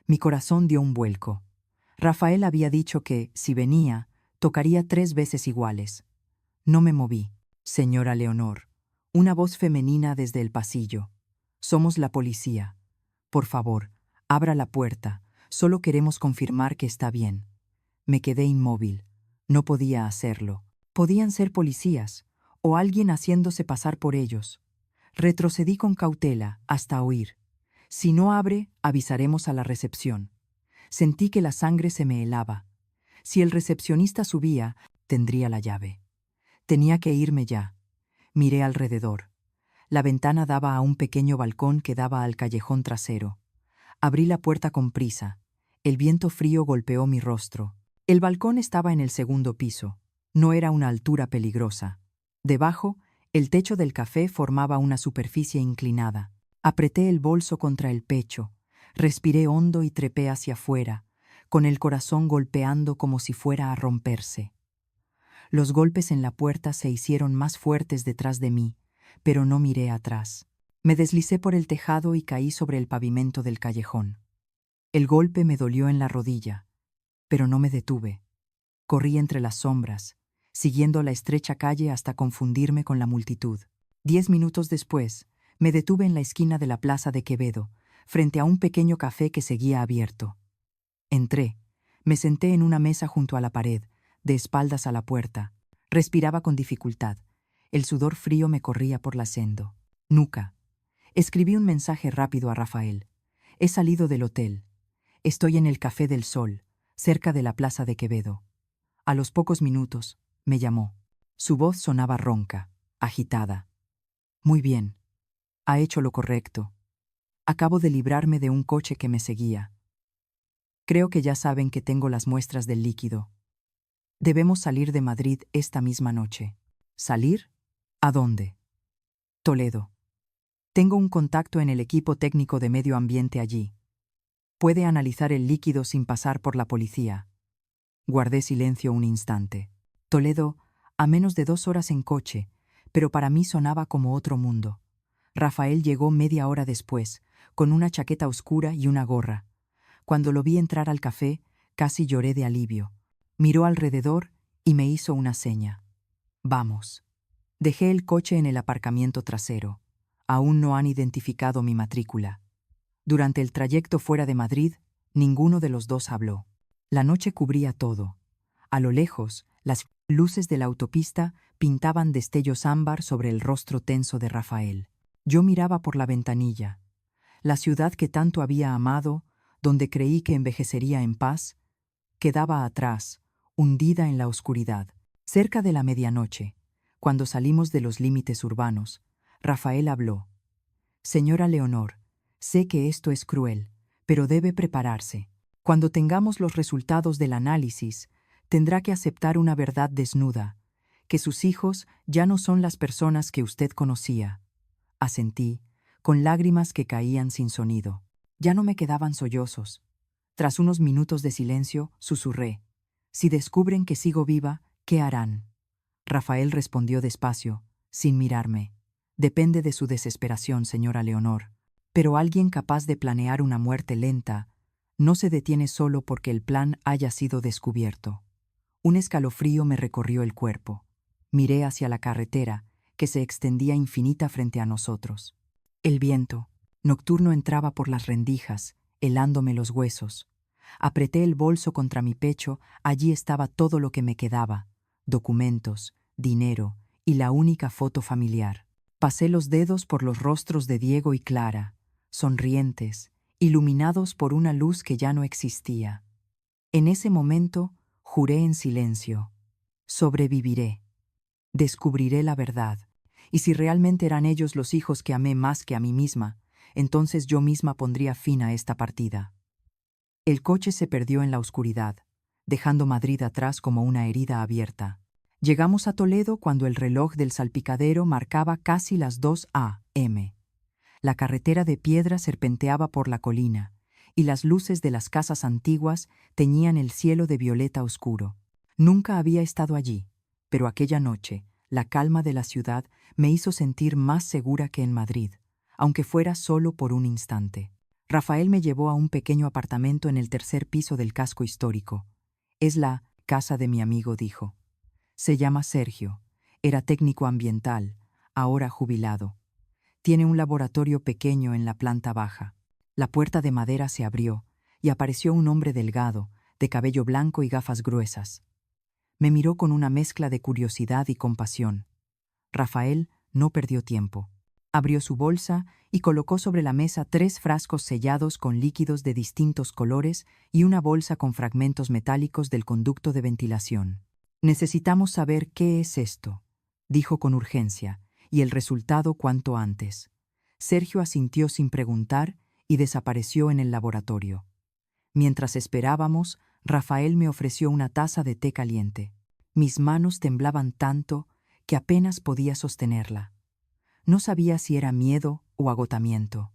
Mi corazón dio un vuelco. Rafael había dicho que, si venía, tocaría 3 veces iguales. No me moví. Señora Leonor, una voz femenina desde el pasillo. Somos la policía. Por favor, abra la puerta. Solo queremos confirmar que está bien. Me quedé inmóvil. No podía hacerlo. Podían ser policías, o alguien haciéndose pasar por ellos. Retrocedí con cautela, hasta oír. Si no abre, avisaremos a la recepción. Sentí que la sangre se me helaba. Si el recepcionista subía, tendría la llave. Tenía que irme ya. Miré alrededor. La ventana daba a un pequeño balcón que daba al callejón trasero. Abrí la puerta con prisa. El viento frío golpeó mi rostro. El balcón estaba en el segundo piso. No era una altura peligrosa. Debajo, el techo del café formaba una superficie inclinada. Apreté el bolso contra el pecho. Respiré hondo y trepé hacia afuera, con el corazón golpeando como si fuera a romperse. Los golpes en la puerta se hicieron más fuertes detrás de mí, pero no miré atrás. Me deslicé por el tejado y caí sobre el pavimento del callejón. El golpe me dolió en la rodilla, pero no me detuve. Corrí entre las sombras, siguiendo la estrecha calle hasta confundirme con la multitud. 10 minutos después, me detuve en la esquina de la Plaza de Quevedo, frente a un pequeño café que seguía abierto. Entré, me senté en una mesa junto a la pared, de espaldas a la puerta. Respiraba con dificultad. El sudor frío me corría por la sendo. Nuca. Escribí un mensaje rápido a Rafael. He salido del hotel. Estoy en el Café del Sol, cerca de la Plaza de Quevedo. A los pocos minutos, me llamó. Su voz sonaba ronca, agitada. Muy bien. Ha hecho lo correcto. Acabo de librarme de un coche que me seguía. Creo que ya saben que tengo las muestras del líquido. Debemos salir de Madrid esta misma noche. ¿Salir? ¿A dónde? Toledo. Tengo un contacto en el equipo técnico de medio ambiente allí. Puede analizar el líquido sin pasar por la policía. Guardé silencio un instante. Toledo, a menos de 2 horas en coche, pero para mí sonaba como otro mundo. Rafael llegó media hora después, con una chaqueta oscura y una gorra. Cuando lo vi entrar al café, casi lloré de alivio. Miró alrededor y me hizo una seña. Vamos. Dejé el coche en el aparcamiento trasero. Aún no han identificado mi matrícula. Durante el trayecto fuera de Madrid, ninguno de los dos habló. La noche cubría todo. A lo lejos, las luces de la autopista pintaban destellos ámbar sobre el rostro tenso de Rafael. Yo miraba por la ventanilla. La ciudad que tanto había amado, donde creí que envejecería en paz, quedaba atrás, hundida en la oscuridad. Cerca de la medianoche, cuando salimos de los límites urbanos, Rafael habló. Señora Leonor, Sé que esto es cruel, pero debe prepararse. Cuando tengamos los resultados del análisis, tendrá que aceptar una verdad desnuda, que sus hijos ya no son las personas que usted conocía. Asentí, con lágrimas que caían sin sonido. Ya no me quedaban sollozos. Tras unos minutos de silencio, susurré: «Si descubren que sigo viva, ¿qué harán?». Rafael respondió despacio, sin mirarme: «Depende de su desesperación, señora Leonor. Pero alguien capaz de planear una muerte lenta no se detiene solo porque el plan haya sido descubierto». Un escalofrío me recorrió el cuerpo. Miré hacia la carretera, que se extendía infinita frente a nosotros. El viento nocturno entraba por las rendijas, helándome los huesos. Apreté el bolso contra mi pecho, allí estaba todo lo que me quedaba: documentos, dinero y la única foto familiar. Pasé los dedos por los rostros de Diego y Clara, sonrientes, iluminados por una luz que ya no existía. En ese momento, juré en silencio: sobreviviré. Descubriré la verdad. Y si realmente eran ellos los hijos que amé más que a mí misma, entonces yo misma pondría fin a esta partida. El coche se perdió en la oscuridad, dejando Madrid atrás como una herida abierta. Llegamos a Toledo cuando el reloj del salpicadero marcaba casi las 2 a.m. La carretera de piedra serpenteaba por la colina, y las luces de las casas antiguas teñían el cielo de violeta oscuro. Nunca había estado allí, pero aquella noche, la calma de la ciudad me hizo sentir más segura que en Madrid, aunque fuera solo por un instante. Rafael me llevó a un pequeño apartamento en el tercer piso del casco histórico. «Es la casa de mi amigo», dijo. «Se llama Sergio. Era técnico ambiental, ahora jubilado. Tiene un laboratorio pequeño en la planta baja». La puerta de madera se abrió y apareció un hombre delgado, de cabello blanco y gafas gruesas. Me miró con una mezcla de curiosidad y compasión. Rafael no perdió tiempo. Abrió su bolsa y colocó sobre la mesa 3 frascos sellados con líquidos de distintos colores y una bolsa con fragmentos metálicos del conducto de ventilación. «Necesitamos saber qué es esto», dijo con urgencia, «y el resultado cuanto antes». Sergio asintió sin preguntar y desapareció en el laboratorio. Mientras esperábamos, Rafael me ofreció una taza de té caliente. Mis manos temblaban tanto que apenas podía sostenerla. No sabía si era miedo o agotamiento.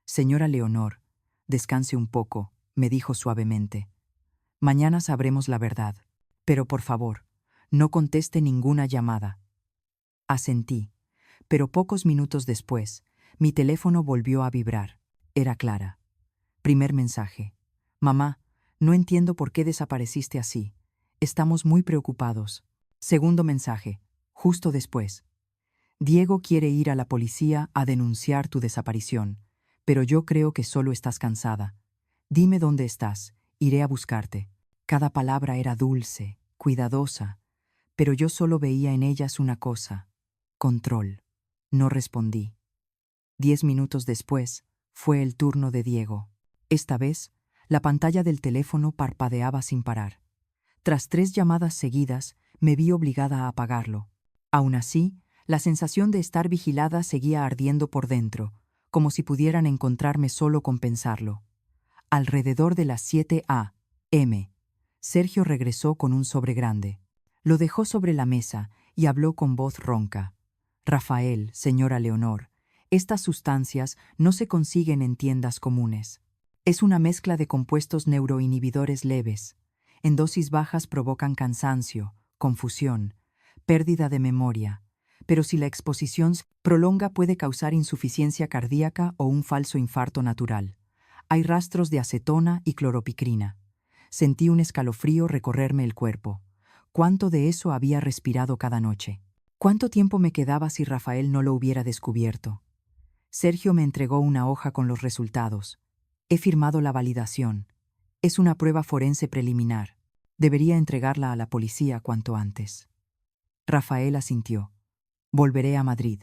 «Señora Leonor, descanse un poco», me dijo suavemente. «Mañana sabremos la verdad. Pero por favor, no conteste ninguna llamada». Asentí, pero pocos minutos después, mi teléfono volvió a vibrar. Era Clara. Primer mensaje: «Mamá, no entiendo por qué desapareciste así. Estamos muy preocupados». Segundo mensaje, justo después: «Diego quiere ir a la policía a denunciar tu desaparición, pero yo creo que solo estás cansada. Dime dónde estás, iré a buscarte». Cada palabra era dulce, cuidadosa, pero yo solo veía en ellas una cosa: control. No respondí. 10 minutos después, fue el turno de Diego. Esta vez, la pantalla del teléfono parpadeaba sin parar. Tras 3 llamadas seguidas, me vi obligada a apagarlo. Aún así, la sensación de estar vigilada seguía ardiendo por dentro, como si pudieran encontrarme solo con pensarlo. Alrededor de las 7 a.m., Sergio regresó con un sobre grande. Lo dejó sobre la mesa y habló con voz ronca. «Rafael, señora Leonor, estas sustancias no se consiguen en tiendas comunes. Es una mezcla de compuestos neuroinhibidores leves. En dosis bajas provocan cansancio, confusión, pérdida de memoria, pero si la exposición se prolonga puede causar insuficiencia cardíaca o un falso infarto natural. Hay rastros de acetona y cloropicrina». Sentí un escalofrío recorrerme el cuerpo. ¿Cuánto de eso había respirado cada noche? ¿Cuánto tiempo me quedaba si Rafael no lo hubiera descubierto? Sergio me entregó una hoja con los resultados. «He firmado la validación. Es una prueba forense preliminar. Debería entregarla a la policía cuanto antes». Rafael asintió. «Volveré a Madrid.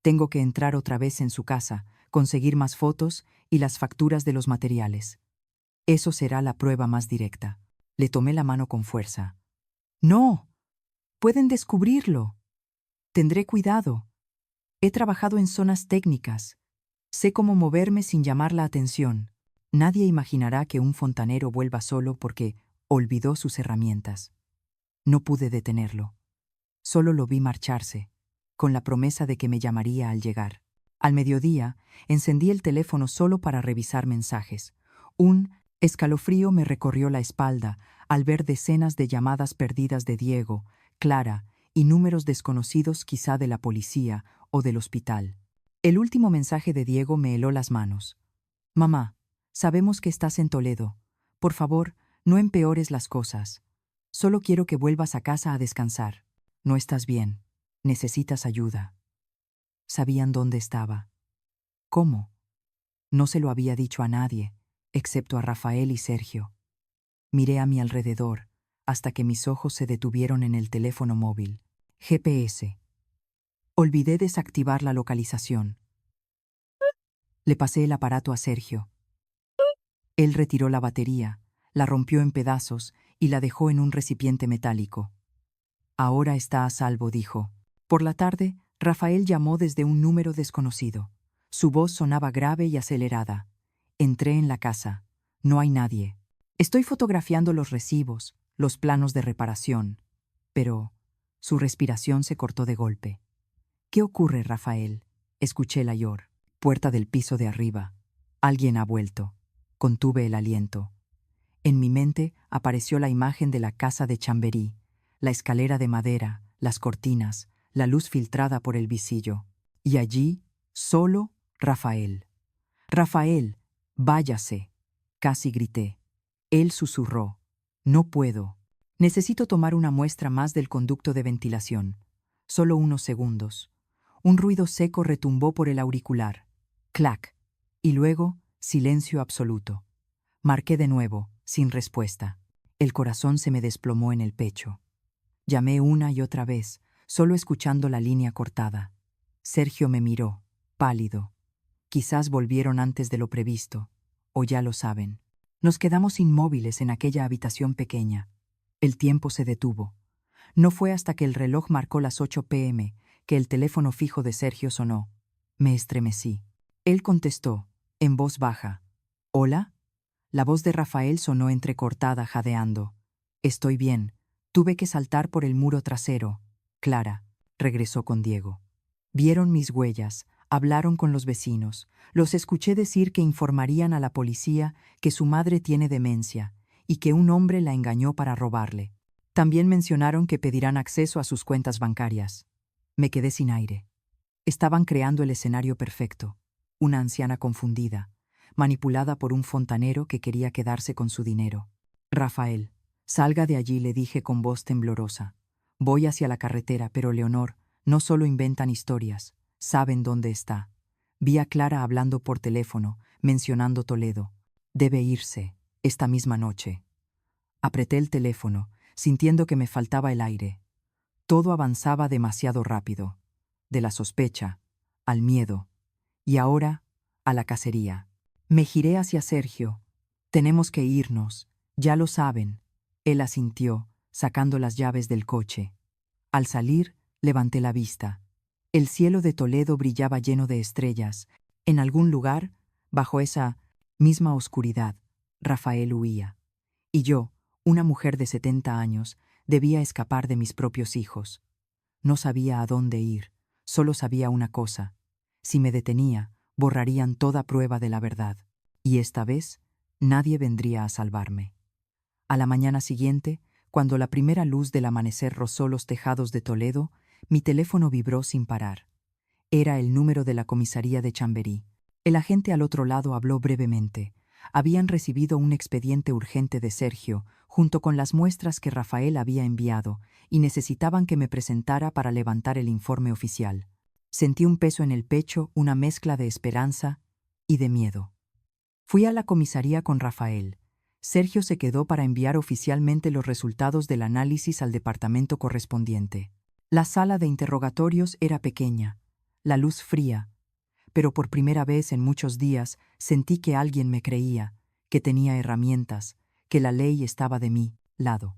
Tengo que entrar otra vez en su casa, conseguir más fotos y las facturas de los materiales. Eso será la prueba más directa». Le tomé la mano con fuerza. «No, pueden descubrirlo. Tendré cuidado. He trabajado en zonas técnicas. Sé cómo moverme sin llamar la atención. Nadie imaginará que un fontanero vuelva solo porque olvidó sus herramientas. No pude detenerlo. Solo lo vi marcharse, con la promesa de que me llamaría al llegar. Al mediodía, encendí el teléfono solo para revisar mensajes. Un escalofrío me recorrió la espalda al ver decenas de llamadas perdidas de Diego, Clara y números desconocidos quizá de la policía o del hospital. El último mensaje de Diego me heló las manos. Mamá, sabemos que estás en Toledo. Por favor, no empeores las cosas. Solo quiero que vuelvas a casa a descansar. No estás bien. Necesitas ayuda. Sabían dónde estaba. ¿Cómo? No se lo había dicho a nadie, excepto a Rafael y Sergio. Miré a mi alrededor, hasta que mis ojos se detuvieron en el teléfono móvil. GPS. Olvidé desactivar la localización. Le pasé el aparato a Sergio. Él retiró la batería, la rompió en pedazos y la dejó en un recipiente metálico. Ahora está a salvo, dijo. Por la tarde, Rafael llamó desde un número desconocido. Su voz sonaba grave y acelerada. Entré en la casa. No hay nadie. Estoy fotografiando los recibos, los planos de reparación. Pero su respiración se cortó de golpe. ¿Qué ocurre, Rafael? Escuché la llor. Puerta del piso de arriba. Alguien ha vuelto. Contuve el aliento. En mi mente apareció la imagen de la casa de Chamberí, la escalera de madera, las cortinas, la luz filtrada por el visillo. Y allí, solo, Rafael. Rafael, váyase. Casi grité. Él susurró. No puedo. Necesito tomar una muestra más del conducto de ventilación. Solo unos segundos. Un ruido seco retumbó por el auricular. Clac. Y luego, silencio absoluto. Marqué de nuevo, sin respuesta. El corazón se me desplomó en el pecho. Llamé una y otra vez, solo escuchando la línea cortada. Sergio me miró, pálido. Quizás volvieron antes de lo previsto, o ya lo saben. Nos quedamos inmóviles en aquella habitación pequeña. El tiempo se detuvo. No fue hasta que el reloj marcó las 8 p.m. que el teléfono fijo de Sergio sonó. Me estremecí. Él contestó, en voz baja. ¿Hola? La voz de Rafael sonó entrecortada, jadeando. Estoy bien. Tuve que saltar por el muro trasero. Clara, regresó con Diego. Vieron mis huellas, hablaron con los vecinos. Los escuché decir que informarían a la policía que su madre tiene demencia y que un hombre la engañó para robarle. También mencionaron que pedirán acceso a sus cuentas bancarias. Me quedé sin aire. Estaban creando el escenario perfecto. Una anciana confundida, manipulada por un fontanero que quería quedarse con su dinero. Rafael, salga de allí, le dije con voz temblorosa. Voy hacia la carretera, pero Leonor, no solo inventan historias, saben dónde está. Vi a Clara hablando por teléfono, mencionando Toledo. Debe irse, esta misma noche. Apreté el teléfono, sintiendo que me faltaba el aire. Todo avanzaba demasiado rápido. De la sospecha, al miedo, y ahora, a la cacería. Me giré hacia Sergio. Tenemos que irnos, ya lo saben. Él asintió, sacando las llaves del coche. Al salir, levanté la vista. El cielo de Toledo brillaba lleno de estrellas. En algún lugar, bajo esa misma oscuridad, Rafael huía. Y yo, una mujer de 70 años, debía escapar de mis propios hijos. No sabía a dónde ir, solo sabía una cosa. Si me detenía, borrarían toda prueba de la verdad. Y esta vez, nadie vendría a salvarme. A la mañana siguiente, cuando la primera luz del amanecer rozó los tejados de Toledo, mi teléfono vibró sin parar. Era el número de la comisaría de Chamberí. El agente al otro lado habló brevemente. Habían recibido un expediente urgente de Sergio, junto con las muestras que Rafael había enviado, y necesitaban que me presentara para levantar el informe oficial. Sentí un peso en el pecho, una mezcla de esperanza y de miedo. Fui a la comisaría con Rafael. Sergio se quedó para enviar oficialmente los resultados del análisis al departamento correspondiente. La sala de interrogatorios era pequeña, la luz fría, pero por primera vez en muchos días sentí que alguien me creía, que tenía herramientas, que la ley estaba de mi lado.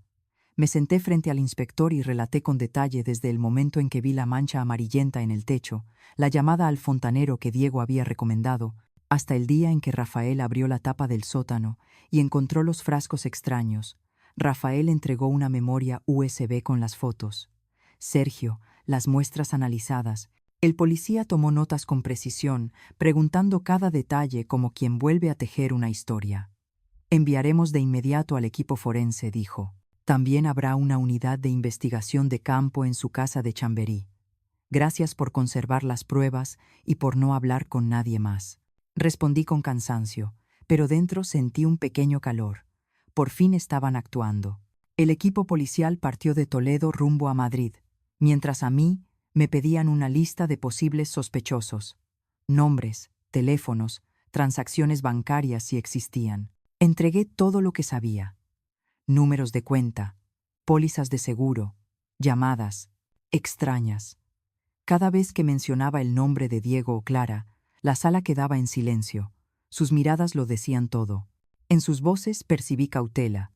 Me senté frente al inspector y relaté con detalle desde el momento en que vi la mancha amarillenta en el techo, la llamada al fontanero que Diego había recomendado, hasta el día en que Rafael abrió la tapa del sótano y encontró los frascos extraños. Rafael entregó una memoria USB con las fotos. Sergio, las muestras analizadas. El policía tomó notas con precisión, preguntando cada detalle como quien vuelve a tejer una historia. Enviaremos de inmediato al equipo forense, dijo. También habrá una unidad de investigación de campo en su casa de Chamberí. Gracias por conservar las pruebas y por no hablar con nadie más. Respondí con cansancio, pero dentro sentí un pequeño calor. Por fin estaban actuando. El equipo policial partió de Toledo rumbo a Madrid, mientras a mí me pedían una lista de posibles sospechosos. Nombres, teléfonos, transacciones bancarias si existían. Entregué todo lo que sabía. Números de cuenta, pólizas de seguro, llamadas, extrañas. Cada vez que mencionaba el nombre de Diego o Clara, la sala quedaba en silencio. Sus miradas lo decían todo. En sus voces percibí cautela.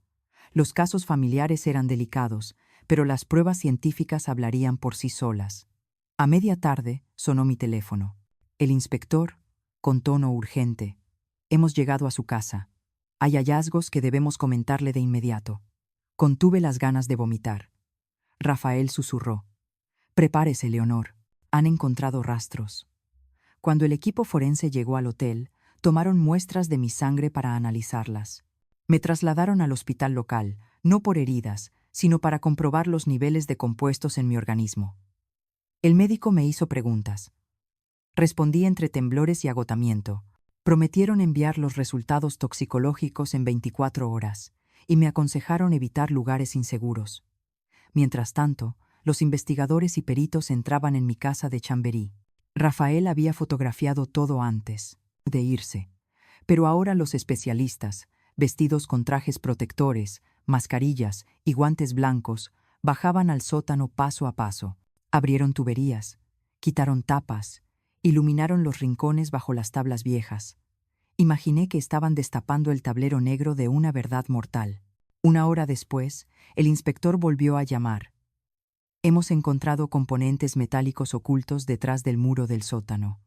Los casos familiares eran delicados, pero las pruebas científicas hablarían por sí solas. A media tarde sonó mi teléfono. El inspector, con tono urgente. Hemos llegado a su casa. Hay hallazgos que debemos comentarle de inmediato. Contuve las ganas de vomitar. Rafael susurró. Prepárese, Leonor. Han encontrado rastros. Cuando el equipo forense llegó al hotel, tomaron muestras de mi sangre para analizarlas. Me trasladaron al hospital local, no por heridas, sino para comprobar los niveles de compuestos en mi organismo. El médico me hizo preguntas. Respondí entre temblores y agotamiento. Prometieron enviar los resultados toxicológicos en 24 horas, y me aconsejaron evitar lugares inseguros. Mientras tanto, los investigadores y peritos entraban en mi casa de Chamberí. Rafael había fotografiado todo antes de irse, pero ahora los especialistas, vestidos con trajes protectores, mascarillas y guantes blancos, bajaban al sótano paso a paso. Abrieron tuberías, quitaron tapas, iluminaron los rincones bajo las tablas viejas. Imaginé que estaban destapando el tablero negro de una verdad mortal. Una hora después, el inspector volvió a llamar. Hemos encontrado componentes metálicos ocultos detrás del muro del sótano.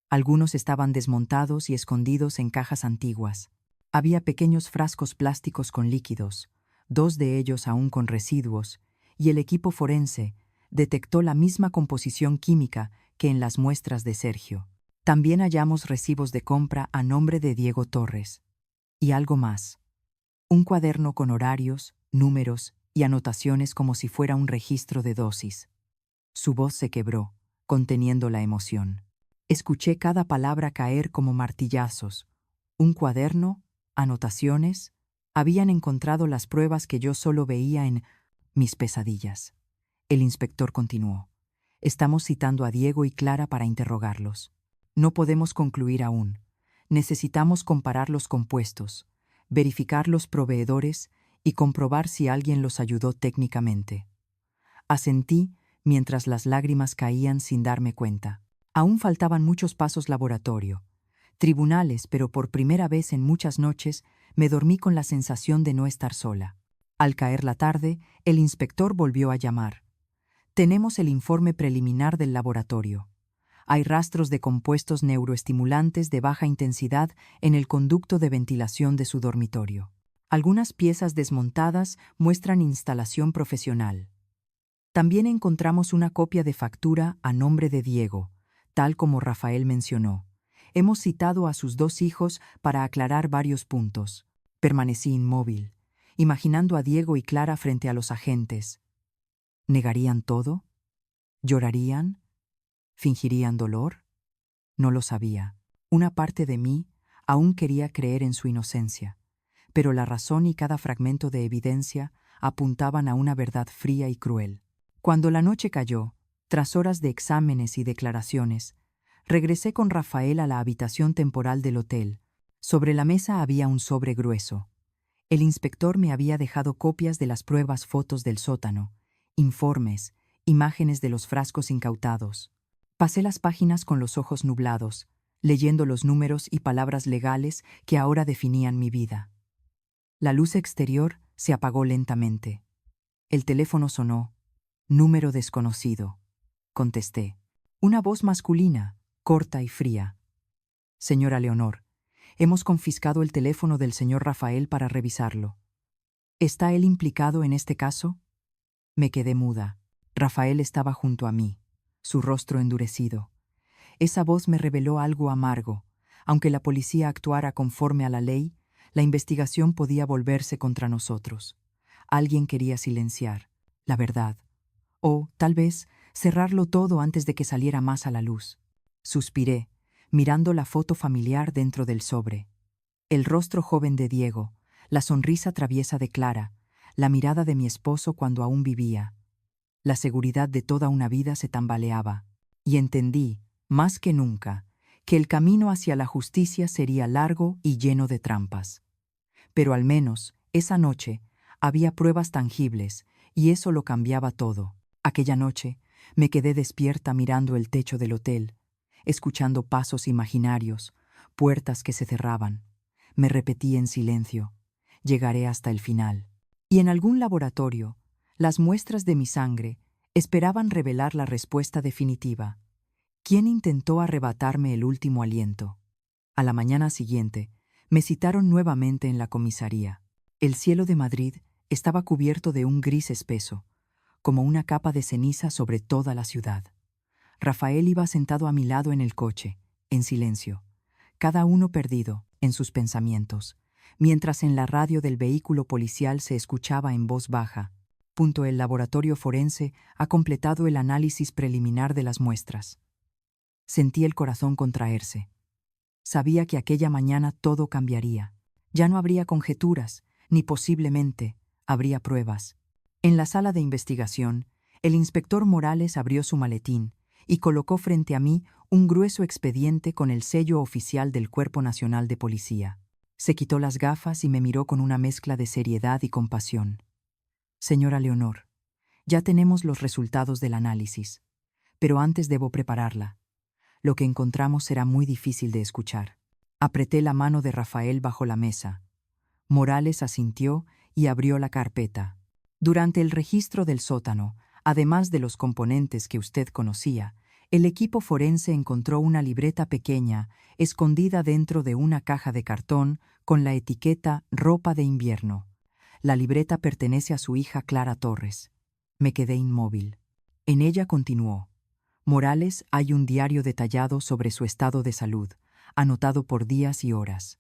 Algunos estaban desmontados y escondidos en cajas antiguas. Había pequeños frascos plásticos con líquidos, 2 de ellos aún con residuos, y el equipo forense detectó la misma composición química que en las muestras de Sergio. También hallamos recibos de compra a nombre de Diego Torres. Y algo más. Un cuaderno con horarios, números y anotaciones como si fuera un registro de dosis. Su voz se quebró, conteniendo la emoción. Escuché cada palabra caer como martillazos. Un cuaderno, anotaciones, habían encontrado las pruebas que yo solo veía en mis pesadillas. El inspector continuó. Estamos citando a Diego y Clara para interrogarlos. No podemos concluir aún. Necesitamos comparar los compuestos, verificar los proveedores y comprobar si alguien los ayudó técnicamente. Asentí mientras las lágrimas caían sin darme cuenta. Aún faltaban muchos pasos laboratorio, tribunales, pero por primera vez en muchas noches me dormí con la sensación de no estar sola. Al caer la tarde, el inspector volvió a llamar. Tenemos el informe preliminar del laboratorio. Hay rastros de compuestos neuroestimulantes de baja intensidad en el conducto de ventilación de su dormitorio. Algunas piezas desmontadas muestran instalación profesional. También encontramos una copia de factura a nombre de Diego, tal como Rafael mencionó. Hemos citado a sus 2 hijos para aclarar varios puntos. Permanecí inmóvil, imaginando a Diego y Clara frente a los agentes. ¿Negarían todo? ¿Llorarían? ¿Fingirían dolor? No lo sabía. Una parte de mí aún quería creer en su inocencia, pero la razón y cada fragmento de evidencia apuntaban a una verdad fría y cruel. Cuando la noche cayó, tras horas de exámenes y declaraciones, regresé con Rafael a la habitación temporal del hotel. Sobre la mesa había un sobre grueso. El inspector me había dejado copias de las pruebas, fotos del sótano, informes, imágenes de los frascos incautados. Pasé las páginas con los ojos nublados, leyendo los números y palabras legales que ahora definían mi vida. La luz exterior se apagó lentamente. El teléfono sonó. Número desconocido. Contesté. Una voz masculina, corta y fría. Señora Leonor, hemos confiscado el teléfono del señor Rafael para revisarlo. ¿Está él implicado en este caso? Me quedé muda. Rafael estaba junto a mí, su rostro endurecido. Esa voz me reveló algo amargo. Aunque la policía actuara conforme a la ley, la investigación podía volverse contra nosotros. Alguien quería silenciar la verdad. O, tal vez, cerrarlo todo antes de que saliera más a la luz. Suspiré, mirando la foto familiar dentro del sobre. El rostro joven de Diego, la sonrisa traviesa de Clara, la mirada de mi esposo cuando aún vivía. La seguridad de toda una vida se tambaleaba, y entendí, más que nunca, que el camino hacia la justicia sería largo y lleno de trampas. Pero al menos, esa noche, había pruebas tangibles, y eso lo cambiaba todo. Aquella noche, me quedé despierta mirando el techo del hotel, escuchando pasos imaginarios, puertas que se cerraban. Me repetí en silencio, llegaré hasta el final. Y en algún laboratorio, las muestras de mi sangre esperaban revelar la respuesta definitiva. ¿Quién intentó arrebatarme el último aliento? A la mañana siguiente, me citaron nuevamente en la comisaría. El cielo de Madrid estaba cubierto de un gris espeso, como una capa de ceniza sobre toda la ciudad. Rafael iba sentado a mi lado en el coche, en silencio, cada uno perdido en sus pensamientos, mientras en la radio del vehículo policial se escuchaba en voz baja: El laboratorio forense ha completado el análisis preliminar de las muestras. Sentí el corazón contraerse. Sabía que aquella mañana todo cambiaría. Ya no habría conjeturas, ni posiblemente habría pruebas. En la sala de investigación, el inspector Morales abrió su maletín y colocó frente a mí un grueso expediente con el sello oficial del Cuerpo Nacional de Policía. Se quitó las gafas y me miró con una mezcla de seriedad y compasión. Señora Leonor, ya tenemos los resultados del análisis, pero antes debo prepararla. Lo que encontramos será muy difícil de escuchar. Apreté la mano de Rafael bajo la mesa. Morales asintió y abrió la carpeta. Durante el registro del sótano, además de los componentes que usted conocía, el equipo forense encontró una libreta pequeña escondida dentro de una caja de cartón con la etiqueta ropa de invierno. La libreta pertenece a su hija Clara Torres. Me quedé inmóvil. En ella continuó: Morales, hay un diario detallado sobre su estado de salud, anotado por días y horas.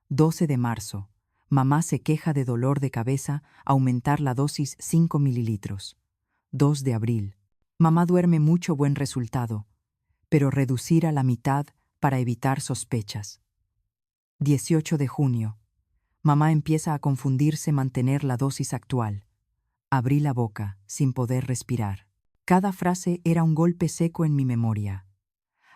12 de marzo. Mamá se queja de dolor de cabeza, aumentar la dosis 5 mililitros. 2 de abril. Mamá duerme mucho, buen resultado, pero reducir a la mitad para evitar sospechas. 18 de junio. Mamá empieza a confundirse, mantener la dosis actual. Abrí la boca, sin poder respirar. Cada frase era un golpe seco en mi memoria.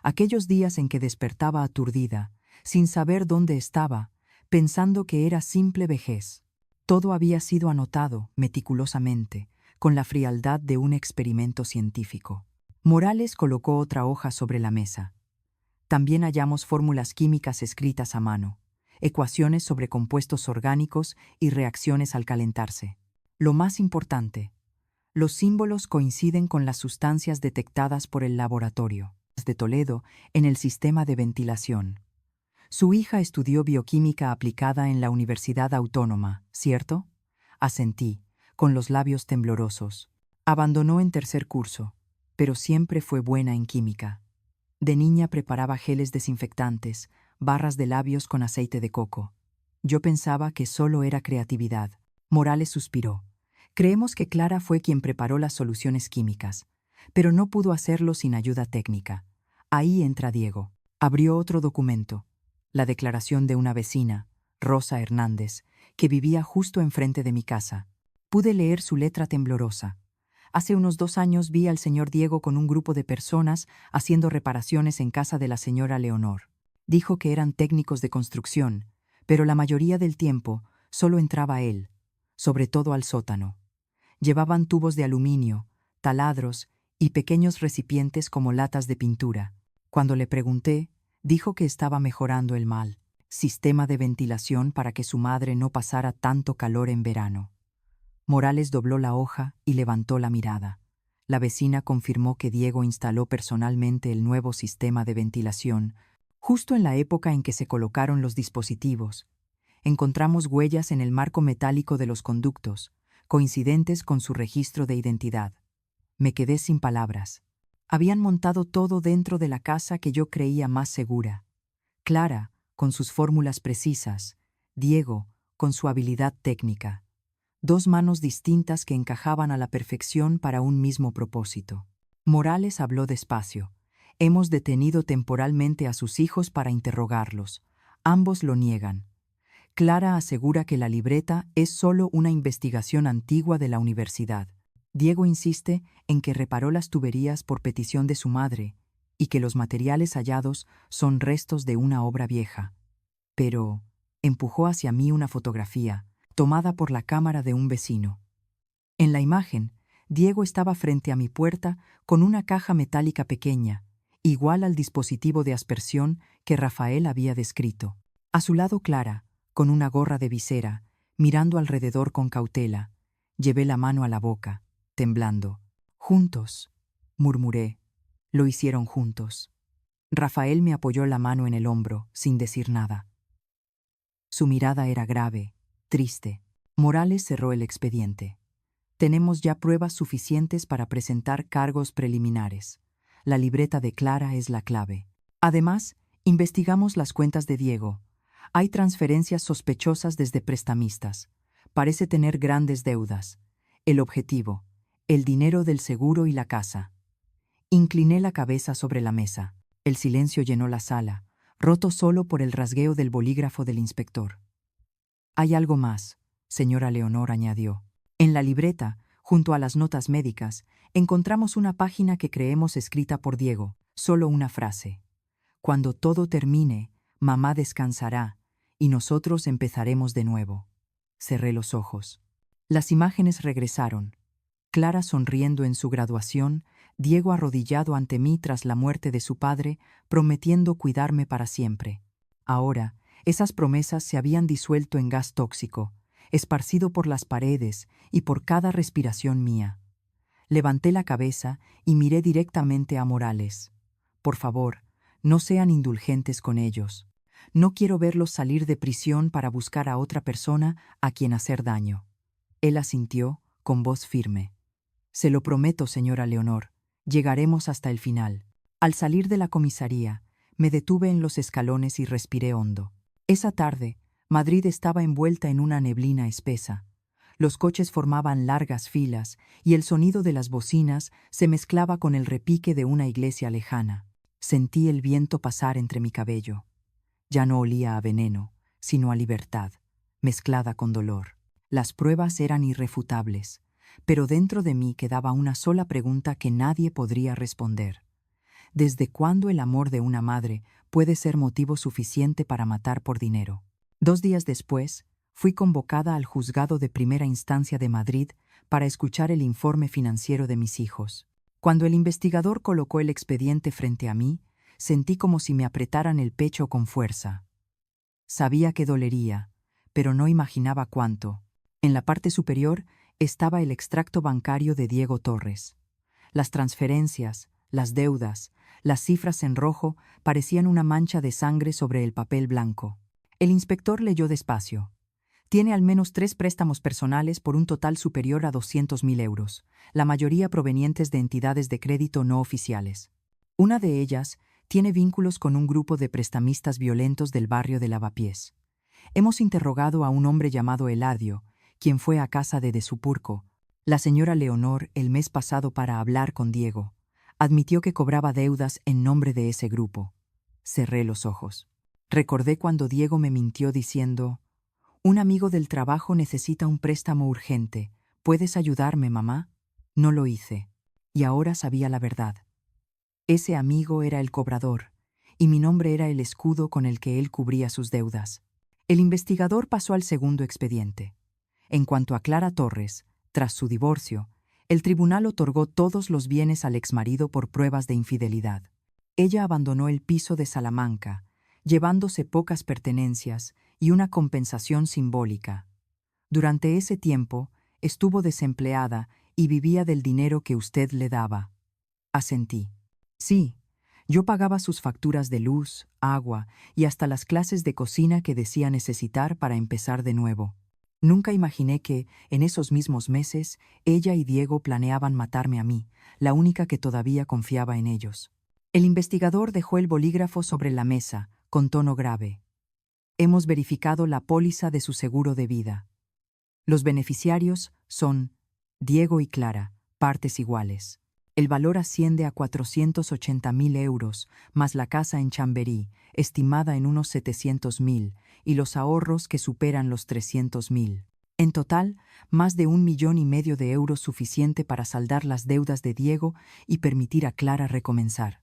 Aquellos días en que despertaba aturdida, sin saber dónde estaba, pensando que era simple vejez. Todo había sido anotado meticulosamente, con la frialdad de un experimento científico. Morales colocó otra hoja sobre la mesa. También hallamos fórmulas químicas escritas a mano, ecuaciones sobre compuestos orgánicos y reacciones al calentarse. Lo más importante, los símbolos coinciden con las sustancias detectadas por el laboratorio de Toledo en el sistema de ventilación. Su hija estudió bioquímica aplicada en la Universidad Autónoma, ¿cierto? Asentí, con los labios temblorosos. Abandonó en tercer curso, pero siempre fue buena en química. De niña preparaba geles desinfectantes, barras de labios con aceite de coco. Yo pensaba que solo era creatividad. Morales suspiró. Creemos que Clara fue quien preparó las soluciones químicas, pero no pudo hacerlo sin ayuda técnica. Ahí entra Diego. Abrió otro documento, la declaración de una vecina, Rosa Hernández, que vivía justo enfrente de mi casa. Pude leer su letra temblorosa. Hace unos 2 años vi al señor Diego con un grupo de personas haciendo reparaciones en casa de la señora Leonor. Dijo que eran técnicos de construcción, pero la mayoría del tiempo solo entraba él, sobre todo al sótano. Llevaban tubos de aluminio, taladros y pequeños recipientes como latas de pintura. Cuando le pregunté, dijo que estaba mejorando el mal sistema de ventilación para que su madre no pasara tanto calor en verano. Morales dobló la hoja y levantó la mirada. La vecina confirmó que Diego instaló personalmente el nuevo sistema de ventilación, justo en la época en que se colocaron los dispositivos. Encontramos huellas en el marco metálico de los conductos, coincidentes con su registro de identidad. Me quedé sin palabras. Habían montado todo dentro de la casa que yo creía más segura. Clara, con sus fórmulas precisas. Diego, con su habilidad técnica. Dos manos distintas que encajaban a la perfección para un mismo propósito. Morales habló despacio. Hemos detenido temporalmente a sus hijos para interrogarlos. Ambos lo niegan. Clara asegura que la libreta es solo una investigación antigua de la universidad. Diego insiste en que reparó las tuberías por petición de su madre y que los materiales hallados son restos de una obra vieja. Pero empujó hacia mí una fotografía, tomada por la cámara de un vecino. En la imagen, Diego estaba frente a mi puerta con una caja metálica pequeña, igual al dispositivo de aspersión que Rafael había descrito. A su lado Clara, con una gorra de visera, mirando alrededor con cautela. Llevé la mano a la boca, temblando. «Juntos», murmuré. Lo hicieron juntos. Rafael me apoyó la mano en el hombro, sin decir nada. Su mirada era grave, triste. Morales cerró el expediente. Tenemos ya pruebas suficientes para presentar cargos preliminares. La libreta de Clara es la clave. Además, investigamos las cuentas de Diego. Hay transferencias sospechosas desde prestamistas. Parece tener grandes deudas. El objetivo, el dinero del seguro y la casa. Incliné la cabeza sobre la mesa. El silencio llenó la sala, roto solo por el rasgueo del bolígrafo del inspector. «Hay algo más», señora Leonor añadió. En la libreta, junto a las notas médicas, encontramos una página que creemos escrita por Diego, solo una frase. «Cuando todo termine, mamá descansará y nosotros empezaremos de nuevo». Cerré los ojos. Las imágenes regresaron. Clara sonriendo en su graduación, Diego arrodillado ante mí tras la muerte de su padre, prometiendo cuidarme para siempre. Ahora, esas promesas se habían disuelto en gas tóxico, esparcido por las paredes y por cada respiración mía. Levanté la cabeza y miré directamente a Morales. «Por favor, no sean indulgentes con ellos. No quiero verlos salir de prisión para buscar a otra persona a quien hacer daño». Él asintió, con voz firme. «Se lo prometo, señora Leonor. Llegaremos hasta el final». Al salir de la comisaría, me detuve en los escalones y respiré hondo. Esa tarde, Madrid estaba envuelta en una neblina espesa. Los coches formaban largas filas y el sonido de las bocinas se mezclaba con el repique de una iglesia lejana. Sentí el viento pasar entre mi cabello. Ya no olía a veneno, sino a libertad, mezclada con dolor. Las pruebas eran irrefutables, pero dentro de mí quedaba una sola pregunta que nadie podría responder. ¿Desde cuándo el amor de una madre puede ser motivo suficiente para matar por dinero? 2 días después, fui convocada al juzgado de primera instancia de Madrid para escuchar el informe financiero de mis hijos. Cuando el investigador colocó el expediente frente a mí, sentí como si me apretaran el pecho con fuerza. Sabía que dolería, pero no imaginaba cuánto. En la parte superior estaba el extracto bancario de Diego Torres. Las transferencias, las deudas, las cifras en rojo parecían una mancha de sangre sobre el papel blanco. El inspector leyó despacio. Tiene al menos 3 préstamos personales por un total superior a 200.000 euros, la mayoría provenientes de entidades de crédito no oficiales. Una de ellas tiene vínculos con un grupo de prestamistas violentos del barrio de Lavapiés. Hemos interrogado a un hombre llamado Eladio, quien fue a casa de Supurco, la señora Leonor, el mes pasado para hablar con Diego. Admitió que cobraba deudas en nombre de ese grupo. Cerré los ojos. Recordé cuando Diego me mintió diciendo: «Un amigo del trabajo necesita un préstamo urgente. ¿Puedes ayudarme, mamá?». No lo hice. Y ahora sabía la verdad. Ese amigo era el cobrador, y mi nombre era el escudo con el que él cubría sus deudas. El investigador pasó al segundo expediente. En cuanto a Clara Torres, tras su divorcio, el tribunal otorgó todos los bienes al exmarido por pruebas de infidelidad. Ella abandonó el piso de Salamanca, llevándose pocas pertenencias y una compensación simbólica. Durante ese tiempo, Estuvo desempleada y vivía del dinero que usted le daba. Asentí. Sí, yo pagaba sus facturas de luz, agua y hasta las clases de cocina que decía necesitar para empezar de nuevo. Nunca imaginé que, en esos mismos meses, ella y Diego planeaban matarme a mí, la única que todavía confiaba en ellos. El investigador dejó el bolígrafo sobre la mesa, con tono grave. Hemos verificado la póliza de su seguro de vida. Los beneficiarios son Diego y Clara, partes iguales. El valor asciende a 480.000 euros, más la casa en Chamberí, estimada en unos 700.000, y los ahorros que superan los 300.000. En total, más de 1,5 millones de euros suficiente para saldar las deudas de Diego y permitir a Clara recomenzar.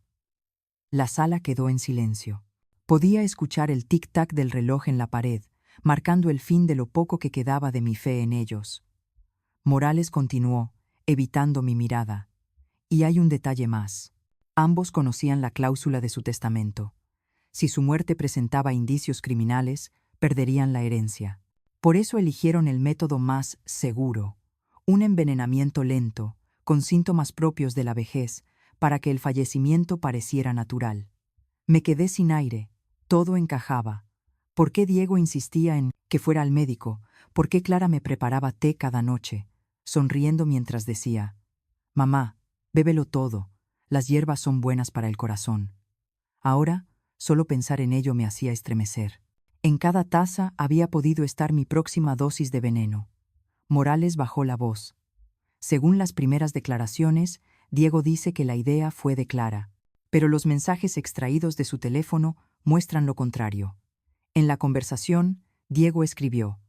La sala quedó en silencio. Podía escuchar el tic-tac del reloj en la pared, marcando el fin de lo poco que quedaba de mi fe en ellos. Morales continuó, evitando mi mirada. Y hay un detalle más. Ambos conocían la cláusula de su testamento. Si su muerte presentaba indicios criminales, perderían la herencia. Por eso eligieron el método más seguro, un envenenamiento lento, con síntomas propios de la vejez, para que el fallecimiento pareciera natural. Me quedé sin aire, todo encajaba. ¿Por qué Diego insistía en que fuera al médico? ¿Por qué Clara me preparaba té cada noche, sonriendo mientras decía: «Mamá, bébelo todo, las hierbas son buenas para el corazón»? Ahora, solo pensar en ello me hacía estremecer. En cada taza había podido estar mi próxima dosis de veneno. Morales bajó la voz. Según las primeras declaraciones, Diego dice que la idea fue de Clara, pero los mensajes extraídos de su teléfono muestran lo contrario. En la conversación, Diego escribió: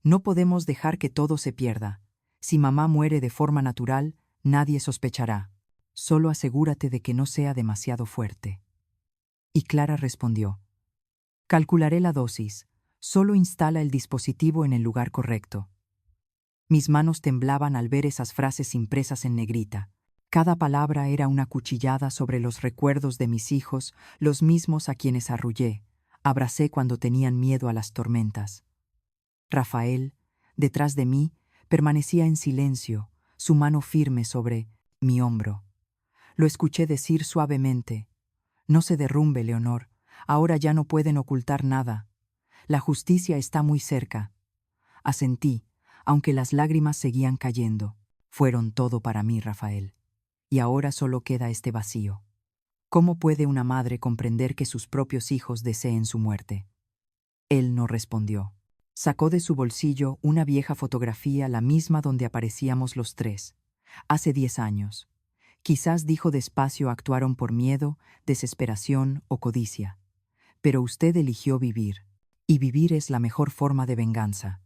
«No podemos dejar que todo se pierda. Si mamá muere de forma natural, nadie sospechará. Solo asegúrate de que no sea demasiado fuerte». Y Clara respondió: «Calcularé la dosis. Solo instala el dispositivo en el lugar correcto». Mis manos temblaban al ver esas frases impresas en negrita. Cada palabra era una cuchillada sobre los recuerdos de mis hijos, los mismos a quienes arrullé, abracé cuando tenían miedo a las tormentas. Rafael, detrás de mí, permanecía en silencio, su mano firme sobre mi hombro. Lo escuché decir suavemente: «No se derrumbe, Leonor, ahora ya no pueden ocultar nada. La justicia está muy cerca». Asentí, aunque las lágrimas seguían cayendo. Fueron todo para mí, Rafael. Y ahora solo queda este vacío. ¿Cómo puede una madre comprender que sus propios hijos deseen su muerte? Él no respondió. Sacó de su bolsillo una vieja fotografía, la misma donde aparecíamos los tres. Hace 10 años. Quizás, dijo despacio, actuaron por miedo, desesperación o codicia. Pero usted eligió vivir. Y vivir es la mejor forma de venganza.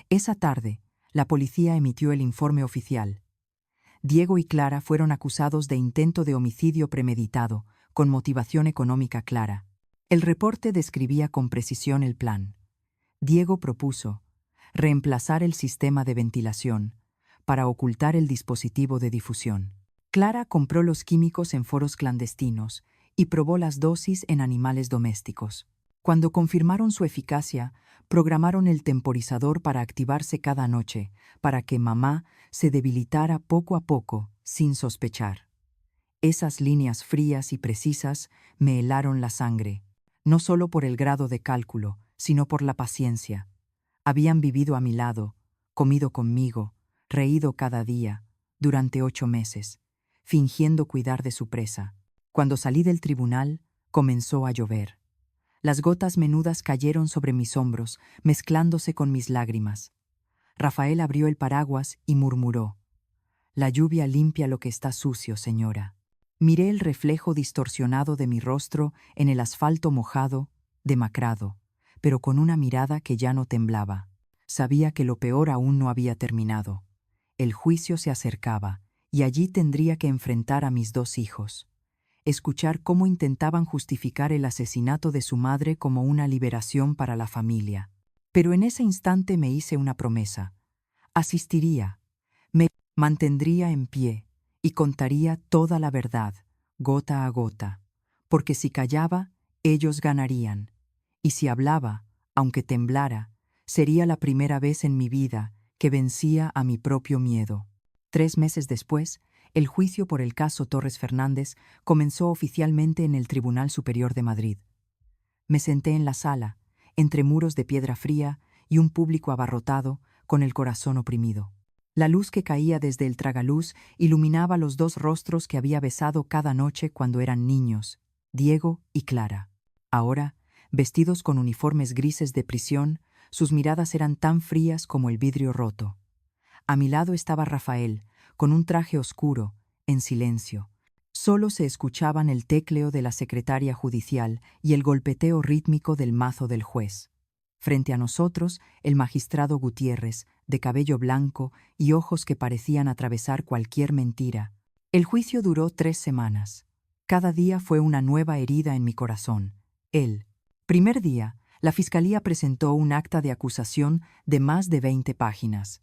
Esa tarde, la policía emitió el informe oficial. Diego y Clara fueron acusados de intento de homicidio premeditado, con motivación económica clara. El reporte describía con precisión el plan. Diego propuso reemplazar el sistema de ventilación para ocultar el dispositivo de difusión. Clara compró los químicos en foros clandestinos y probó las dosis en animales domésticos. Cuando confirmaron su eficacia, programaron el temporizador para activarse cada noche, para que mamá se debilitara poco a poco, sin sospechar. Esas líneas frías y precisas me helaron la sangre, no solo por el grado de cálculo, sino por la paciencia. Habían vivido a mi lado, comido conmigo, reído cada día, durante 8 meses, fingiendo cuidar de su presa. Cuando salí del tribunal, comenzó a llover. Las gotas menudas cayeron sobre mis hombros, mezclándose con mis lágrimas. Rafael abrió el paraguas y murmuró: «La lluvia limpia lo que está sucio, señora». Miré el reflejo distorsionado de mi rostro en el asfalto mojado, demacrado, pero con una mirada que ya no temblaba. Sabía que lo peor aún no había terminado. El juicio se acercaba, y allí tendría que enfrentar a mis 2 hijos. Escuchar cómo intentaban justificar el asesinato de su madre como una liberación para la familia. Pero en ese instante me hice una promesa. Asistiría, me mantendría en pie y contaría toda la verdad, gota a gota, porque si callaba, ellos ganarían, y si hablaba, aunque temblara, sería la primera vez en mi vida que vencía a mi propio miedo. 3 meses después, el juicio por el caso Torres Fernández comenzó oficialmente en el Tribunal Superior de Madrid. Me senté en la sala, entre muros de piedra fría y un público abarrotado, con el corazón oprimido. La luz que caía desde el tragaluz iluminaba los dos rostros que había besado cada noche cuando eran niños, Diego y Clara. Ahora, vestidos con uniformes grises de prisión, sus miradas eran tan frías como el vidrio roto. A mi lado estaba Rafael, con un traje oscuro, en silencio. Solo se escuchaban el tecleo de la secretaria judicial y el golpeteo rítmico del mazo del juez. Frente a nosotros, el magistrado Gutiérrez, de cabello blanco y ojos que parecían atravesar cualquier mentira. El juicio duró 3 semanas. Cada día fue una nueva herida en mi corazón. El primer día, la fiscalía presentó un acta de acusación de más de 20 páginas.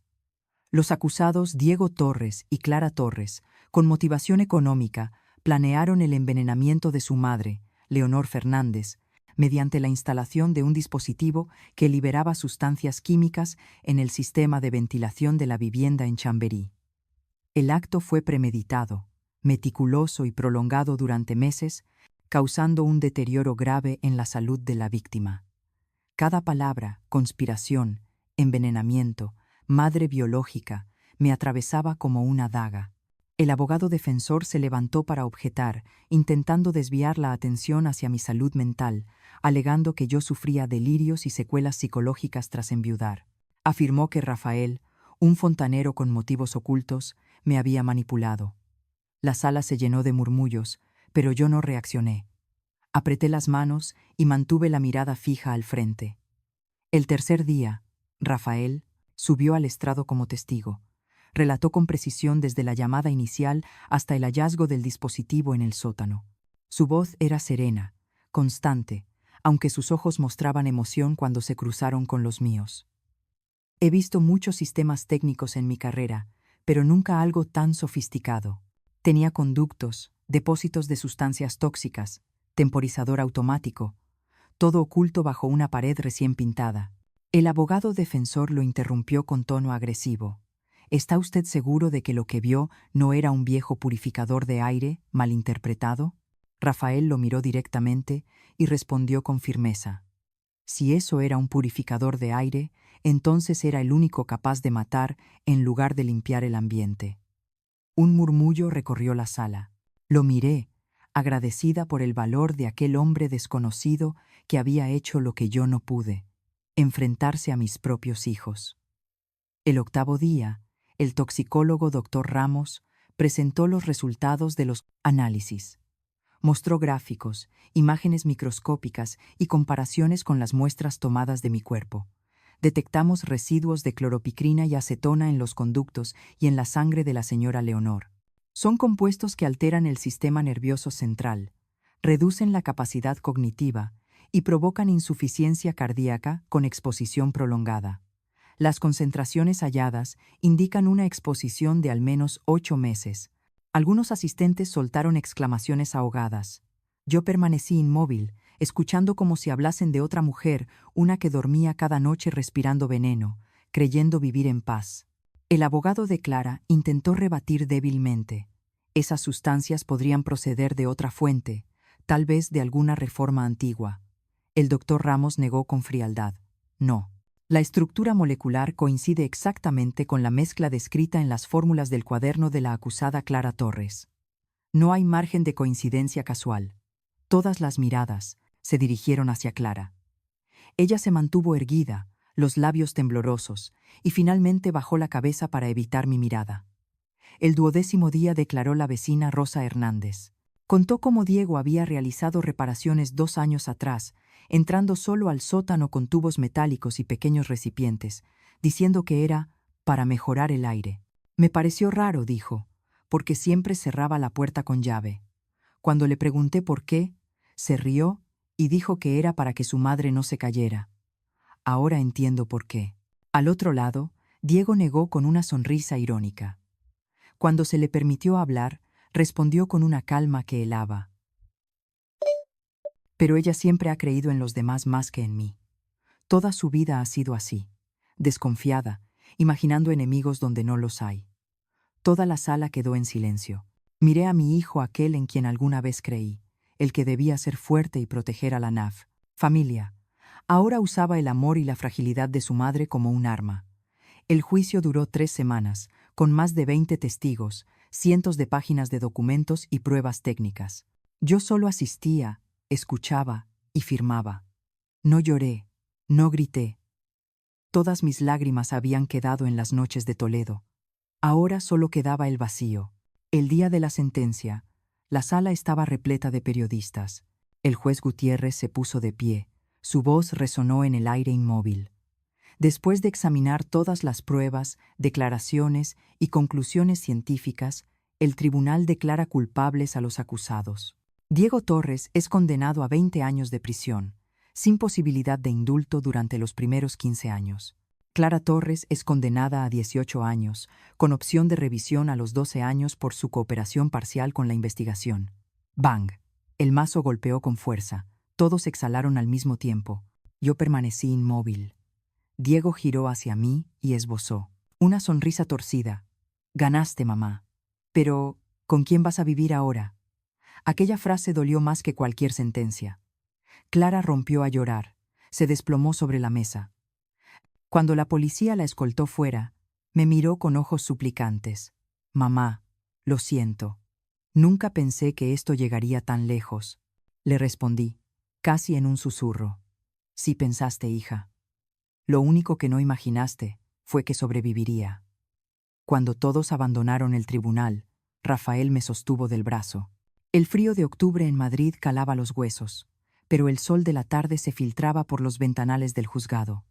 Los acusados Diego Torres y Clara Torres, con motivación económica, planearon el envenenamiento de su madre, Leonor Fernández, mediante la instalación de un dispositivo que liberaba sustancias químicas en el sistema de ventilación de la vivienda en Chamberí. El acto fue premeditado, meticuloso y prolongado durante meses, causando un deterioro grave en la salud de la víctima. Cada palabra, conspiración, envenenamiento, madre biológica, me atravesaba como una daga. El abogado defensor se levantó para objetar, intentando desviar la atención hacia mi salud mental, alegando que yo sufría delirios y secuelas psicológicas tras enviudar. Afirmó que Rafael, un fontanero con motivos ocultos, me había manipulado. La sala se llenó de murmullos, pero yo no reaccioné. Apreté las manos y mantuve la mirada fija al frente. El tercer día, Rafael subió al estrado como testigo. Relató con precisión desde la llamada inicial hasta el hallazgo del dispositivo en el sótano. Su voz era serena, constante, aunque sus ojos mostraban emoción cuando se cruzaron con los míos. He visto muchos sistemas técnicos en mi carrera, pero nunca algo tan sofisticado. Tenía conductos, depósitos de sustancias tóxicas, temporizador automático, todo oculto bajo una pared recién pintada. El abogado defensor lo interrumpió con tono agresivo. ¿Está usted seguro de que lo que vio no era un viejo purificador de aire malinterpretado? Rafael lo miró directamente y respondió con firmeza. Si eso era un purificador de aire, entonces era el único capaz de matar en lugar de limpiar el ambiente. Un murmullo recorrió la sala. Lo miré, agradecida por el valor de aquel hombre desconocido que había hecho lo que yo no pude, enfrentarse a mis propios hijos. El octavo día, el toxicólogo Dr. Ramos presentó los resultados de los análisis. Mostró gráficos, imágenes microscópicas y comparaciones con las muestras tomadas de mi cuerpo. Detectamos residuos de cloropicrina y acetona en los conductos y en la sangre de la señora Leonor. Son compuestos que alteran el sistema nervioso central, reducen la capacidad cognitiva y provocan insuficiencia cardíaca con exposición prolongada. Las concentraciones halladas indican una exposición de al menos 8 meses. Algunos asistentes soltaron exclamaciones ahogadas. Yo permanecí inmóvil, escuchando como si hablasen de otra mujer, una que dormía cada noche respirando veneno, creyendo vivir en paz. El abogado de Clara intentó rebatir débilmente. Esas sustancias podrían proceder de otra fuente, tal vez de alguna reforma antigua. El doctor Ramos negó con frialdad. No. La estructura molecular coincide exactamente con la mezcla descrita en las fórmulas del cuaderno de la acusada Clara Torres. No hay margen de coincidencia casual. Todas las miradas se dirigieron hacia Clara. Ella se mantuvo erguida, los labios temblorosos, y finalmente bajó la cabeza para evitar mi mirada. El 12º día declaró la vecina Rosa Hernández. Contó cómo Diego había realizado reparaciones 2 años atrás, entrando solo al sótano con tubos metálicos y pequeños recipientes, diciendo que era para mejorar el aire. Me pareció raro, dijo, porque siempre cerraba la puerta con llave. Cuando le pregunté por qué, se rió y dijo que era para que su madre no se cayera. Ahora entiendo por qué. Al otro lado, Diego negó con una sonrisa irónica. Cuando se le permitió hablar, respondió con una calma que helaba. Pero ella siempre ha creído en los demás más que en mí. Toda su vida ha sido así, desconfiada, imaginando enemigos donde no los hay. Toda la sala quedó en silencio. Miré a mi hijo, aquel en quien alguna vez creí, el que debía ser fuerte y proteger a la NAF. Familia. Ahora usaba el amor y la fragilidad de su madre como un arma. El juicio duró 3 semanas, con más de 20 testigos, cientos de páginas de documentos y pruebas técnicas. Yo solo asistía, escuchaba y firmaba. No lloré, no grité. Todas mis lágrimas habían quedado en las noches de Toledo. Ahora solo quedaba el vacío. El día de la sentencia, la sala estaba repleta de periodistas. El juez Gutiérrez se puso de pie. Su voz resonó en el aire inmóvil. Después de examinar todas las pruebas, declaraciones y conclusiones científicas, el tribunal declara culpables a los acusados. Diego Torres es condenado a 20 años de prisión, sin posibilidad de indulto durante los primeros 15 años. Clara Torres es condenada a 18 años, con opción de revisión a los 12 años por su cooperación parcial con la investigación. ¡Bang! El mazo golpeó con fuerza. Todos exhalaron al mismo tiempo. Yo permanecí inmóvil. Diego giró hacia mí y esbozó una sonrisa torcida. Ganaste, mamá. Pero, ¿con quién vas a vivir ahora? Aquella frase dolió más que cualquier sentencia. Clara rompió a llorar. Se desplomó sobre la mesa. Cuando la policía la escoltó fuera, me miró con ojos suplicantes. Mamá, lo siento. Nunca pensé que esto llegaría tan lejos. Le respondí, casi en un susurro. Sí pensaste, hija. Lo único que no imaginaste fue que sobreviviría. Cuando todos abandonaron el tribunal, Rafael me sostuvo del brazo. El frío de octubre en Madrid calaba los huesos, pero el sol de la tarde se filtraba por los ventanales del juzgado.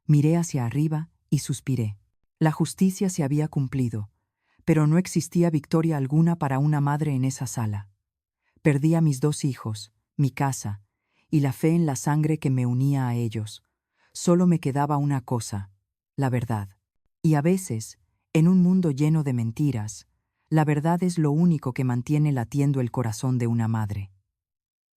Miré hacia arriba y suspiré. La justicia se había cumplido, pero no existía victoria alguna para una madre en esa sala. Perdí a mis 2 hijos, mi casa, y la fe en la sangre que me unía a ellos. Solo me quedaba una cosa, la verdad. Y a veces, en un mundo lleno de mentiras, la verdad es lo único que mantiene latiendo el corazón de una madre.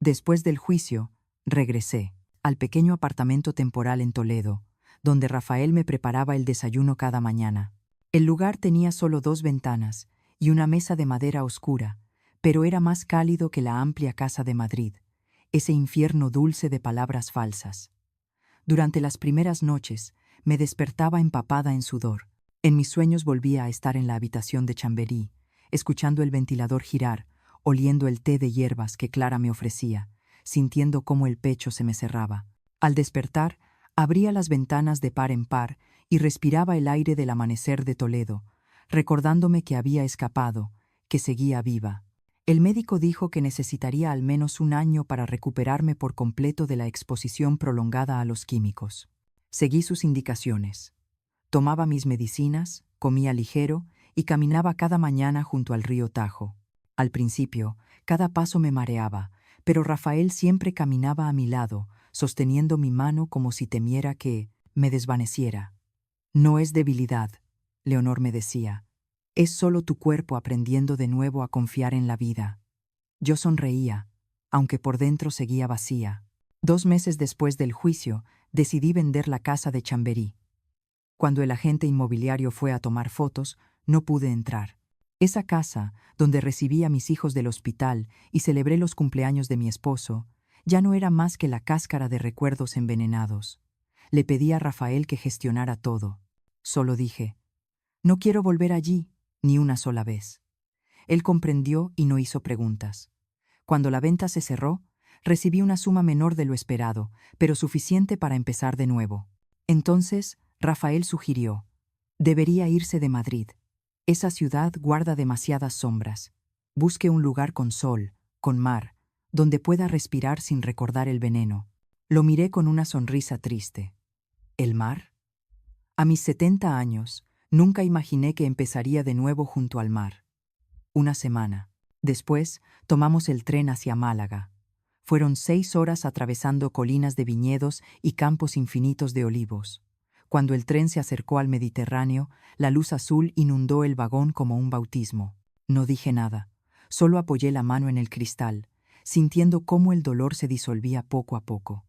Después del juicio, regresé al pequeño apartamento temporal en Toledo, donde Rafael me preparaba el desayuno cada mañana. El lugar tenía solo 2 ventanas y una mesa de madera oscura, pero era más cálido que la amplia casa de Madrid, ese infierno dulce de palabras falsas. Durante las primeras noches, me despertaba empapada en sudor. En mis sueños volvía a estar en la habitación de Chamberí, escuchando el ventilador girar, oliendo el té de hierbas que Clara me ofrecía, sintiendo cómo el pecho se me cerraba. Al despertar, abría las ventanas de par en par y respiraba el aire del amanecer de Toledo, recordándome que había escapado, que seguía viva. El médico dijo que necesitaría al menos 1 año para recuperarme por completo de la exposición prolongada a los químicos. Seguí sus indicaciones. Tomaba mis medicinas, comía ligero y caminaba cada mañana junto al río Tajo. Al principio, cada paso me mareaba, pero Rafael siempre caminaba a mi lado, sosteniendo mi mano como si temiera que me desvaneciera. No es debilidad, Leonor me decía. Es solo tu cuerpo aprendiendo de nuevo a confiar en la vida. Yo sonreía, aunque por dentro seguía vacía. 2 meses después del juicio, decidí vender la casa de Chamberí. Cuando el agente inmobiliario fue a tomar fotos, no pude entrar. Esa casa, donde recibí a mis hijos del hospital y celebré los cumpleaños de mi esposo, ya no era más que la cáscara de recuerdos envenenados. Le pedí a Rafael que gestionara todo. Solo dije, no quiero volver allí, ni una sola vez. Él comprendió y no hizo preguntas. Cuando la venta se cerró, recibí una suma menor de lo esperado, pero suficiente para empezar de nuevo. Entonces, Rafael sugirió, debería irse de Madrid. Esa ciudad guarda demasiadas sombras. Busque un lugar con sol, con mar, donde pueda respirar sin recordar el veneno. Lo miré con una sonrisa triste. ¿El mar? A mis 70 años, nunca imaginé que empezaría de nuevo junto al mar. 1 semana. Después, tomamos el tren hacia Málaga. Fueron 6 horas atravesando colinas de viñedos y campos infinitos de olivos. Cuando el tren se acercó al Mediterráneo, la luz azul inundó el vagón como un bautismo. No dije nada, solo apoyé la mano en el cristal, sintiendo cómo el dolor se disolvía poco a poco.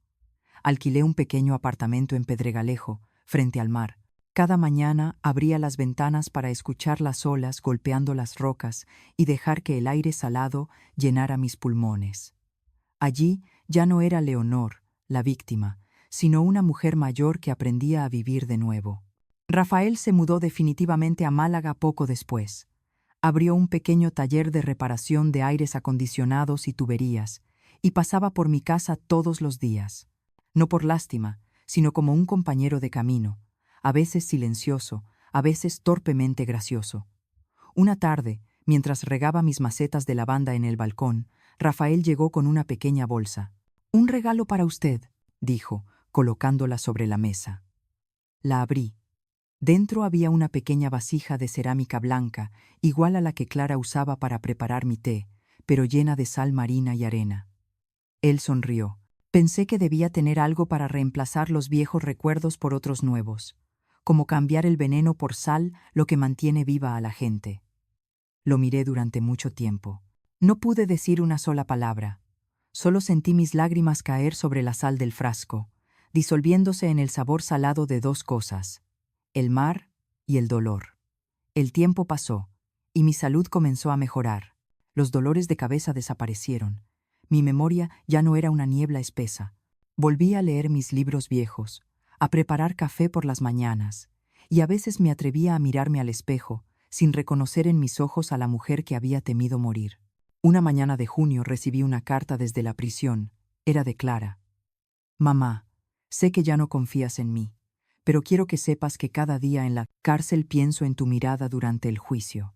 Alquilé un pequeño apartamento en Pedregalejo, frente al mar. Cada mañana abría las ventanas para escuchar las olas golpeando las rocas y dejar que el aire salado llenara mis pulmones. Allí ya no era Leonor, la víctima, sino una mujer mayor que aprendía a vivir de nuevo. Rafael se mudó definitivamente a Málaga poco después. Abrió un pequeño taller de reparación de aires acondicionados y tuberías, y pasaba por mi casa todos los días. No por lástima, sino como un compañero de camino, a veces silencioso, a veces torpemente gracioso. Una tarde, mientras regaba mis macetas de lavanda en el balcón, Rafael llegó con una pequeña bolsa. «Un regalo para usted», dijo, colocándola sobre la mesa. La abrí. Dentro había una pequeña vasija de cerámica blanca, igual a la que Clara usaba para preparar mi té, pero llena de sal marina y arena. Él sonrió. Pensé que debía tener algo para reemplazar los viejos recuerdos por otros nuevos, como cambiar el veneno por sal, lo que mantiene viva a la gente. Lo miré durante mucho tiempo. No pude decir una sola palabra. Solo sentí mis lágrimas caer sobre la sal del frasco, disolviéndose en el sabor salado de dos cosas: el mar y el dolor. El tiempo pasó, y mi salud comenzó a mejorar. Los dolores de cabeza desaparecieron. Mi memoria ya no era una niebla espesa. Volví a leer mis libros viejos, a preparar café por las mañanas, y a veces me atrevía a mirarme al espejo, sin reconocer en mis ojos a la mujer que había temido morir. Una mañana de junio recibí una carta desde la prisión. Era de Clara. «Mamá, sé que ya no confías en mí, pero quiero que sepas que cada día en la cárcel pienso en tu mirada durante el juicio.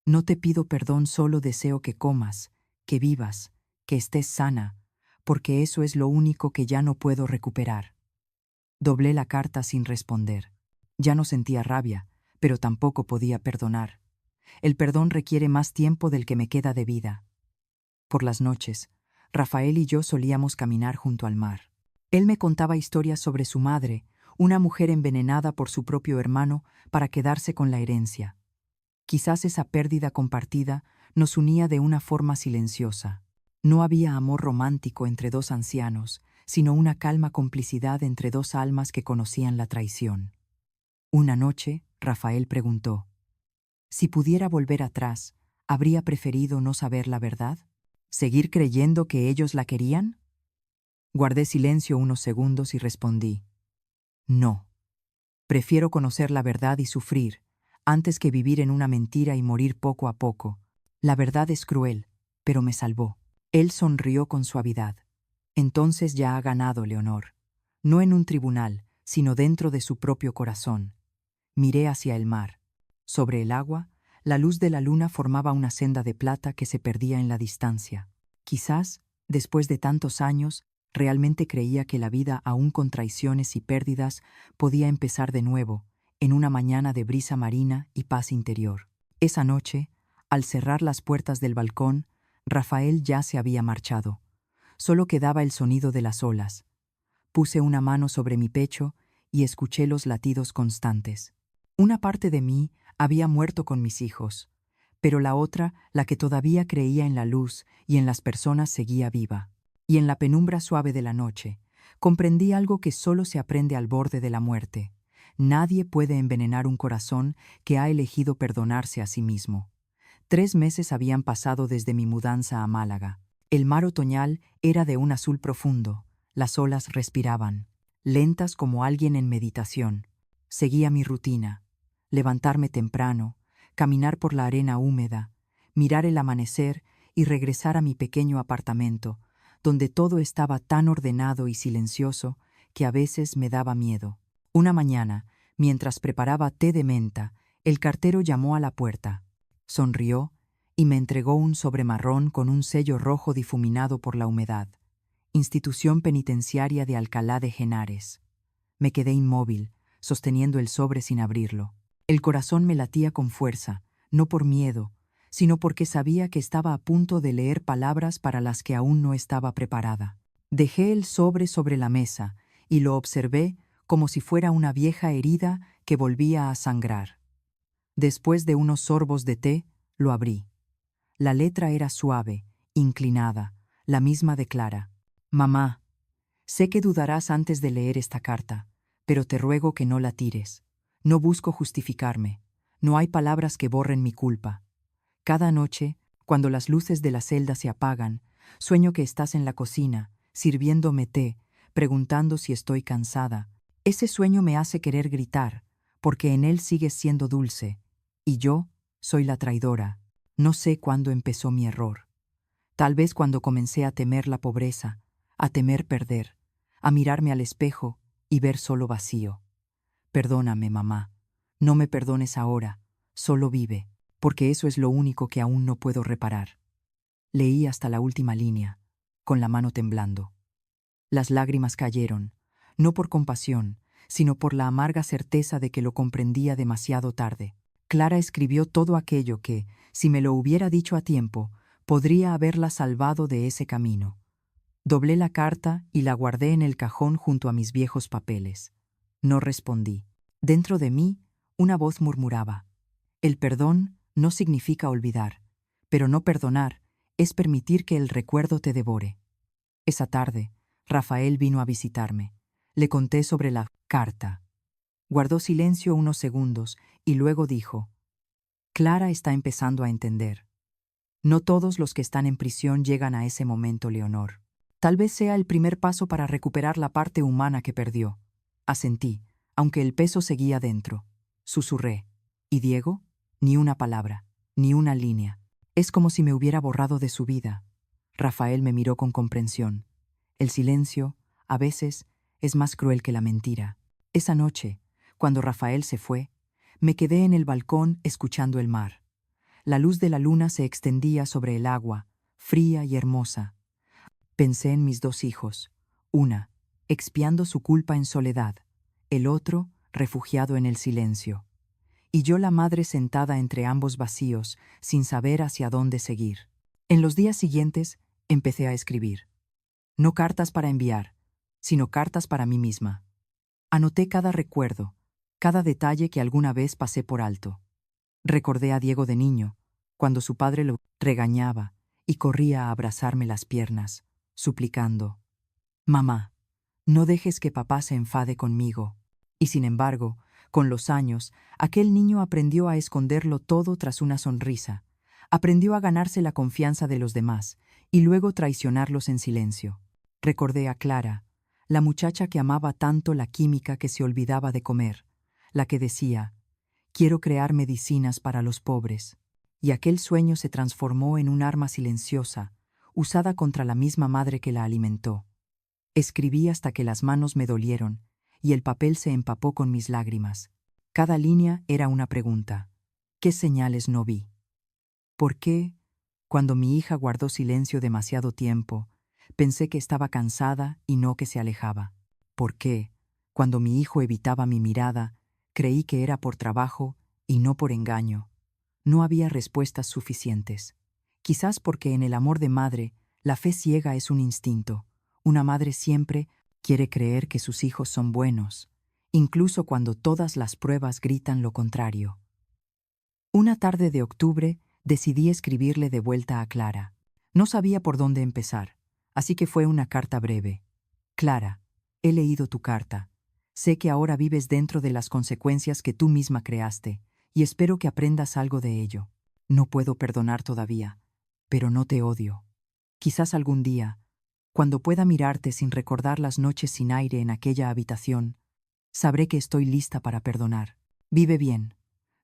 No te pido perdón, solo deseo que comas, que vivas, que estés sana, porque eso es lo único que ya no puedo recuperar». Doblé la carta sin responder. Ya no sentía rabia, pero tampoco podía perdonar. El perdón requiere más tiempo del que me queda de vida. Por las noches, Rafael y yo solíamos caminar junto al mar. Él me contaba historias sobre su madre, una mujer envenenada por su propio hermano para quedarse con la herencia. Quizás esa pérdida compartida nos unía de una forma silenciosa. No había amor romántico entre dos ancianos, sino una calma complicidad entre dos almas que conocían la traición. Una noche, Rafael preguntó: «Si pudiera volver atrás, ¿habría preferido no saber la verdad? ¿Seguir creyendo que ellos la querían?». Guardé silencio unos segundos y respondí: «No. Prefiero conocer la verdad y sufrir, antes que vivir en una mentira y morir poco a poco. La verdad es cruel, pero me salvó». Él sonrió con suavidad. «Entonces ya ha ganado, Leonor. No en un tribunal, sino dentro de su propio corazón». Miré hacia el mar. Sobre el agua, la luz de la luna formaba una senda de plata que se perdía en la distancia. Quizás, después de tantos años, realmente creía que la vida, aún con traiciones y pérdidas, podía empezar de nuevo, en una mañana de brisa marina y paz interior. Esa noche, al cerrar las puertas del balcón, Rafael ya se había marchado. Solo quedaba el sonido de las olas. Puse una mano sobre mi pecho y escuché los latidos constantes. Una parte de mí había muerto con mis hijos, pero la otra, la que todavía creía en la luz y en las personas, seguía viva. Y en la penumbra suave de la noche, comprendí algo que solo se aprende al borde de la muerte. Nadie puede envenenar un corazón que ha elegido perdonarse a sí mismo. 3 meses habían pasado desde mi mudanza a Málaga. El mar otoñal era de un azul profundo. Las olas respiraban, lentas como alguien en meditación. Seguía mi rutina: levantarme temprano, caminar por la arena húmeda, mirar el amanecer y regresar a mi pequeño apartamento, donde todo estaba tan ordenado y silencioso que a veces me daba miedo. Una mañana, mientras preparaba té de menta, el cartero llamó a la puerta. Sonrió y me entregó un sobre marrón con un sello rojo difuminado por la humedad: Institución Penitenciaria de Alcalá de Henares. Me quedé inmóvil, sosteniendo el sobre sin abrirlo. El corazón me latía con fuerza, no por miedo, sino porque sabía que estaba a punto de leer palabras para las que aún no estaba preparada. Dejé el sobre la mesa y lo observé como si fuera una vieja herida que volvía a sangrar. Después de unos sorbos de té, lo abrí. La letra era suave, inclinada, la misma de Clara. «Mamá, sé que dudarás antes de leer esta carta, pero te ruego que no la tires. No busco justificarme. No hay palabras que borren mi culpa. Cada noche, cuando las luces de la celda se apagan, sueño que estás en la cocina, sirviéndome té, preguntando si estoy cansada. Ese sueño me hace querer gritar, porque en él sigues siendo dulce, y yo soy la traidora. No sé cuándo empezó mi error. Tal vez cuando comencé a temer la pobreza, a temer perder, a mirarme al espejo y ver solo vacío. Perdóname, mamá. No me perdones ahora, solo vive, porque eso es lo único que aún no puedo reparar. Leí hasta la última línea, con la mano temblando. Las lágrimas cayeron, no por compasión, sino por la amarga certeza de que lo comprendía demasiado tarde. Clara escribió todo aquello que, si me lo hubiera dicho a tiempo, podría haberla salvado de ese camino. Doblé la carta y la guardé en el cajón junto a mis viejos papeles. No respondí. Dentro de mí, una voz murmuraba: el perdón no significa olvidar, pero no perdonar es permitir que el recuerdo te devore. Esa tarde, Rafael vino a visitarme. Le conté sobre la carta. Guardó silencio unos segundos y luego dijo: Clara está empezando a entender. No todos los que están en prisión llegan a ese momento, Leonor. Tal vez sea el primer paso para recuperar la parte humana que perdió. Asentí, aunque el peso seguía dentro. Susurré: ¿y Diego? Ni una palabra, ni una línea. Es como si me hubiera borrado de su vida. Rafael me miró con comprensión. El silencio, a veces, es más cruel que la mentira. Esa noche, cuando Rafael se fue, me quedé en el balcón escuchando el mar. La luz de la luna se extendía sobre el agua, fría y hermosa. Pensé en mis dos hijos, una, expiando su culpa en soledad, el otro, refugiado en el silencio. Y yo la madre sentada entre ambos vacíos, sin saber hacia dónde seguir. En los días siguientes, empecé a escribir. No cartas para enviar, sino cartas para mí misma. Anoté cada recuerdo, cada detalle que alguna vez pasé por alto. Recordé a Diego de niño, cuando su padre lo regañaba y corría a abrazarme las piernas, suplicando: «Mamá, no dejes que papá se enfade conmigo». Y sin embargo, con los años, aquel niño aprendió a esconderlo todo tras una sonrisa, aprendió a ganarse la confianza de los demás y luego traicionarlos en silencio. Recordé a Clara, la muchacha que amaba tanto la química que se olvidaba de comer, la que decía: «Quiero crear medicinas para los pobres». Y aquel sueño se transformó en un arma silenciosa, usada contra la misma madre que la alimentó. Escribí hasta que las manos me dolieron y el papel se empapó con mis lágrimas. Cada línea era una pregunta. ¿Qué señales no vi? ¿Por qué, cuando mi hija guardó silencio demasiado tiempo, pensé que estaba cansada y no que se alejaba? ¿Por qué, cuando mi hijo evitaba mi mirada, creí que era por trabajo y no por engaño? No había respuestas suficientes. Quizás porque en el amor de madre, la fe ciega es un instinto. Una madre siempre quiere creer que sus hijos son buenos, incluso cuando todas las pruebas gritan lo contrario. Una tarde de octubre decidí escribirle de vuelta a Clara. No sabía por dónde empezar, así que fue una carta breve. Clara, he leído tu carta. Sé que ahora vives dentro de las consecuencias que tú misma creaste, y espero que aprendas algo de ello. No puedo perdonar todavía, pero no te odio. Quizás algún día, cuando pueda mirarte sin recordar las noches sin aire en aquella habitación, sabré que estoy lista para perdonar. Vive bien.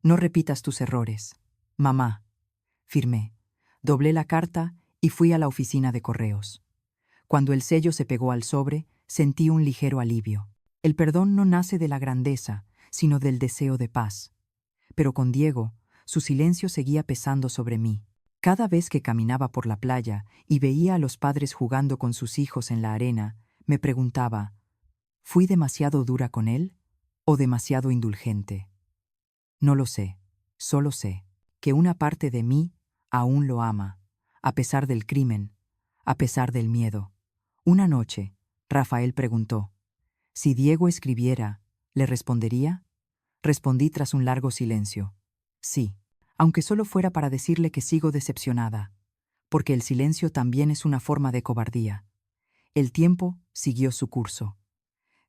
No repitas tus errores. Mamá. Firmé. Doblé la carta y fui a la oficina de correos. Cuando el sello se pegó al sobre, sentí un ligero alivio. El perdón no nace de la grandeza, sino del deseo de paz. Pero con Diego, su silencio seguía pesando sobre mí. Cada vez que caminaba por la playa y veía a los padres jugando con sus hijos en la arena, me preguntaba: ¿fui demasiado dura con él o demasiado indulgente? No lo sé, solo sé que una parte de mí aún lo ama, a pesar del crimen, a pesar del miedo. Una noche, Rafael preguntó: «Si Diego escribiera, ¿le respondería?». Respondí tras un largo silencio: «Sí, aunque solo fuera para decirle que sigo decepcionada, porque el silencio también es una forma de cobardía». El tiempo siguió su curso.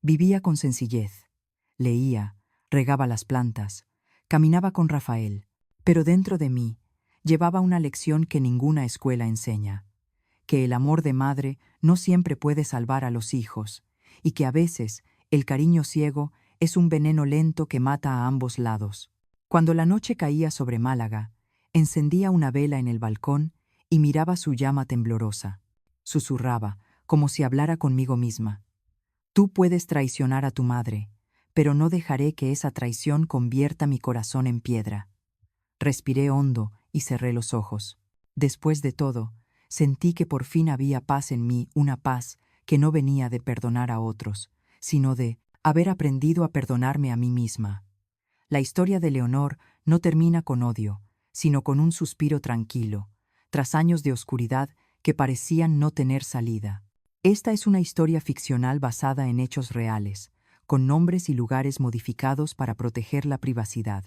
Vivía con sencillez. Leía, regaba las plantas, caminaba con Rafael, pero dentro de mí llevaba una lección que ninguna escuela enseña, que el amor de madre no siempre puede salvar a los hijos, y que a veces el cariño ciego es un veneno lento que mata a ambos lados. Cuando la noche caía sobre Málaga, encendía una vela en el balcón y miraba su llama temblorosa. Susurraba, como si hablara conmigo misma. Tú puedes traicionar a tu madre, pero no dejaré que esa traición convierta mi corazón en piedra. Respiré hondo y cerré los ojos. Después de todo, sentí que por fin había paz en mí, una paz que no venía de perdonar a otros, sino de haber aprendido a perdonarme a mí misma. La historia de Leonor no termina con odio, sino con un suspiro tranquilo, tras años de oscuridad que parecían no tener salida. Esta es una historia ficcional basada en hechos reales, con nombres y lugares modificados para proteger la privacidad.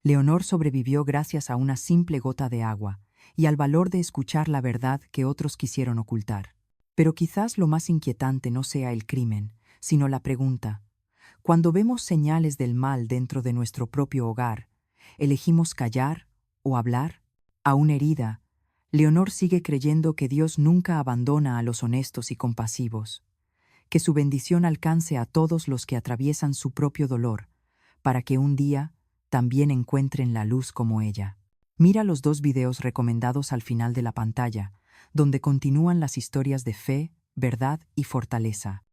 Leonor sobrevivió gracias a una simple gota de agua y al valor de escuchar la verdad que otros quisieron ocultar. Pero quizás lo más inquietante no sea el crimen, sino la pregunta: cuando vemos señales del mal dentro de nuestro propio hogar, ¿elegimos callar o hablar? Aún herida, Leonor sigue creyendo que Dios nunca abandona a los honestos y compasivos, que su bendición alcance a todos los que atraviesan su propio dolor, para que un día también encuentren la luz como ella. Mira los 2 videos recomendados al final de la pantalla, donde continúan las historias de fe, verdad y fortaleza.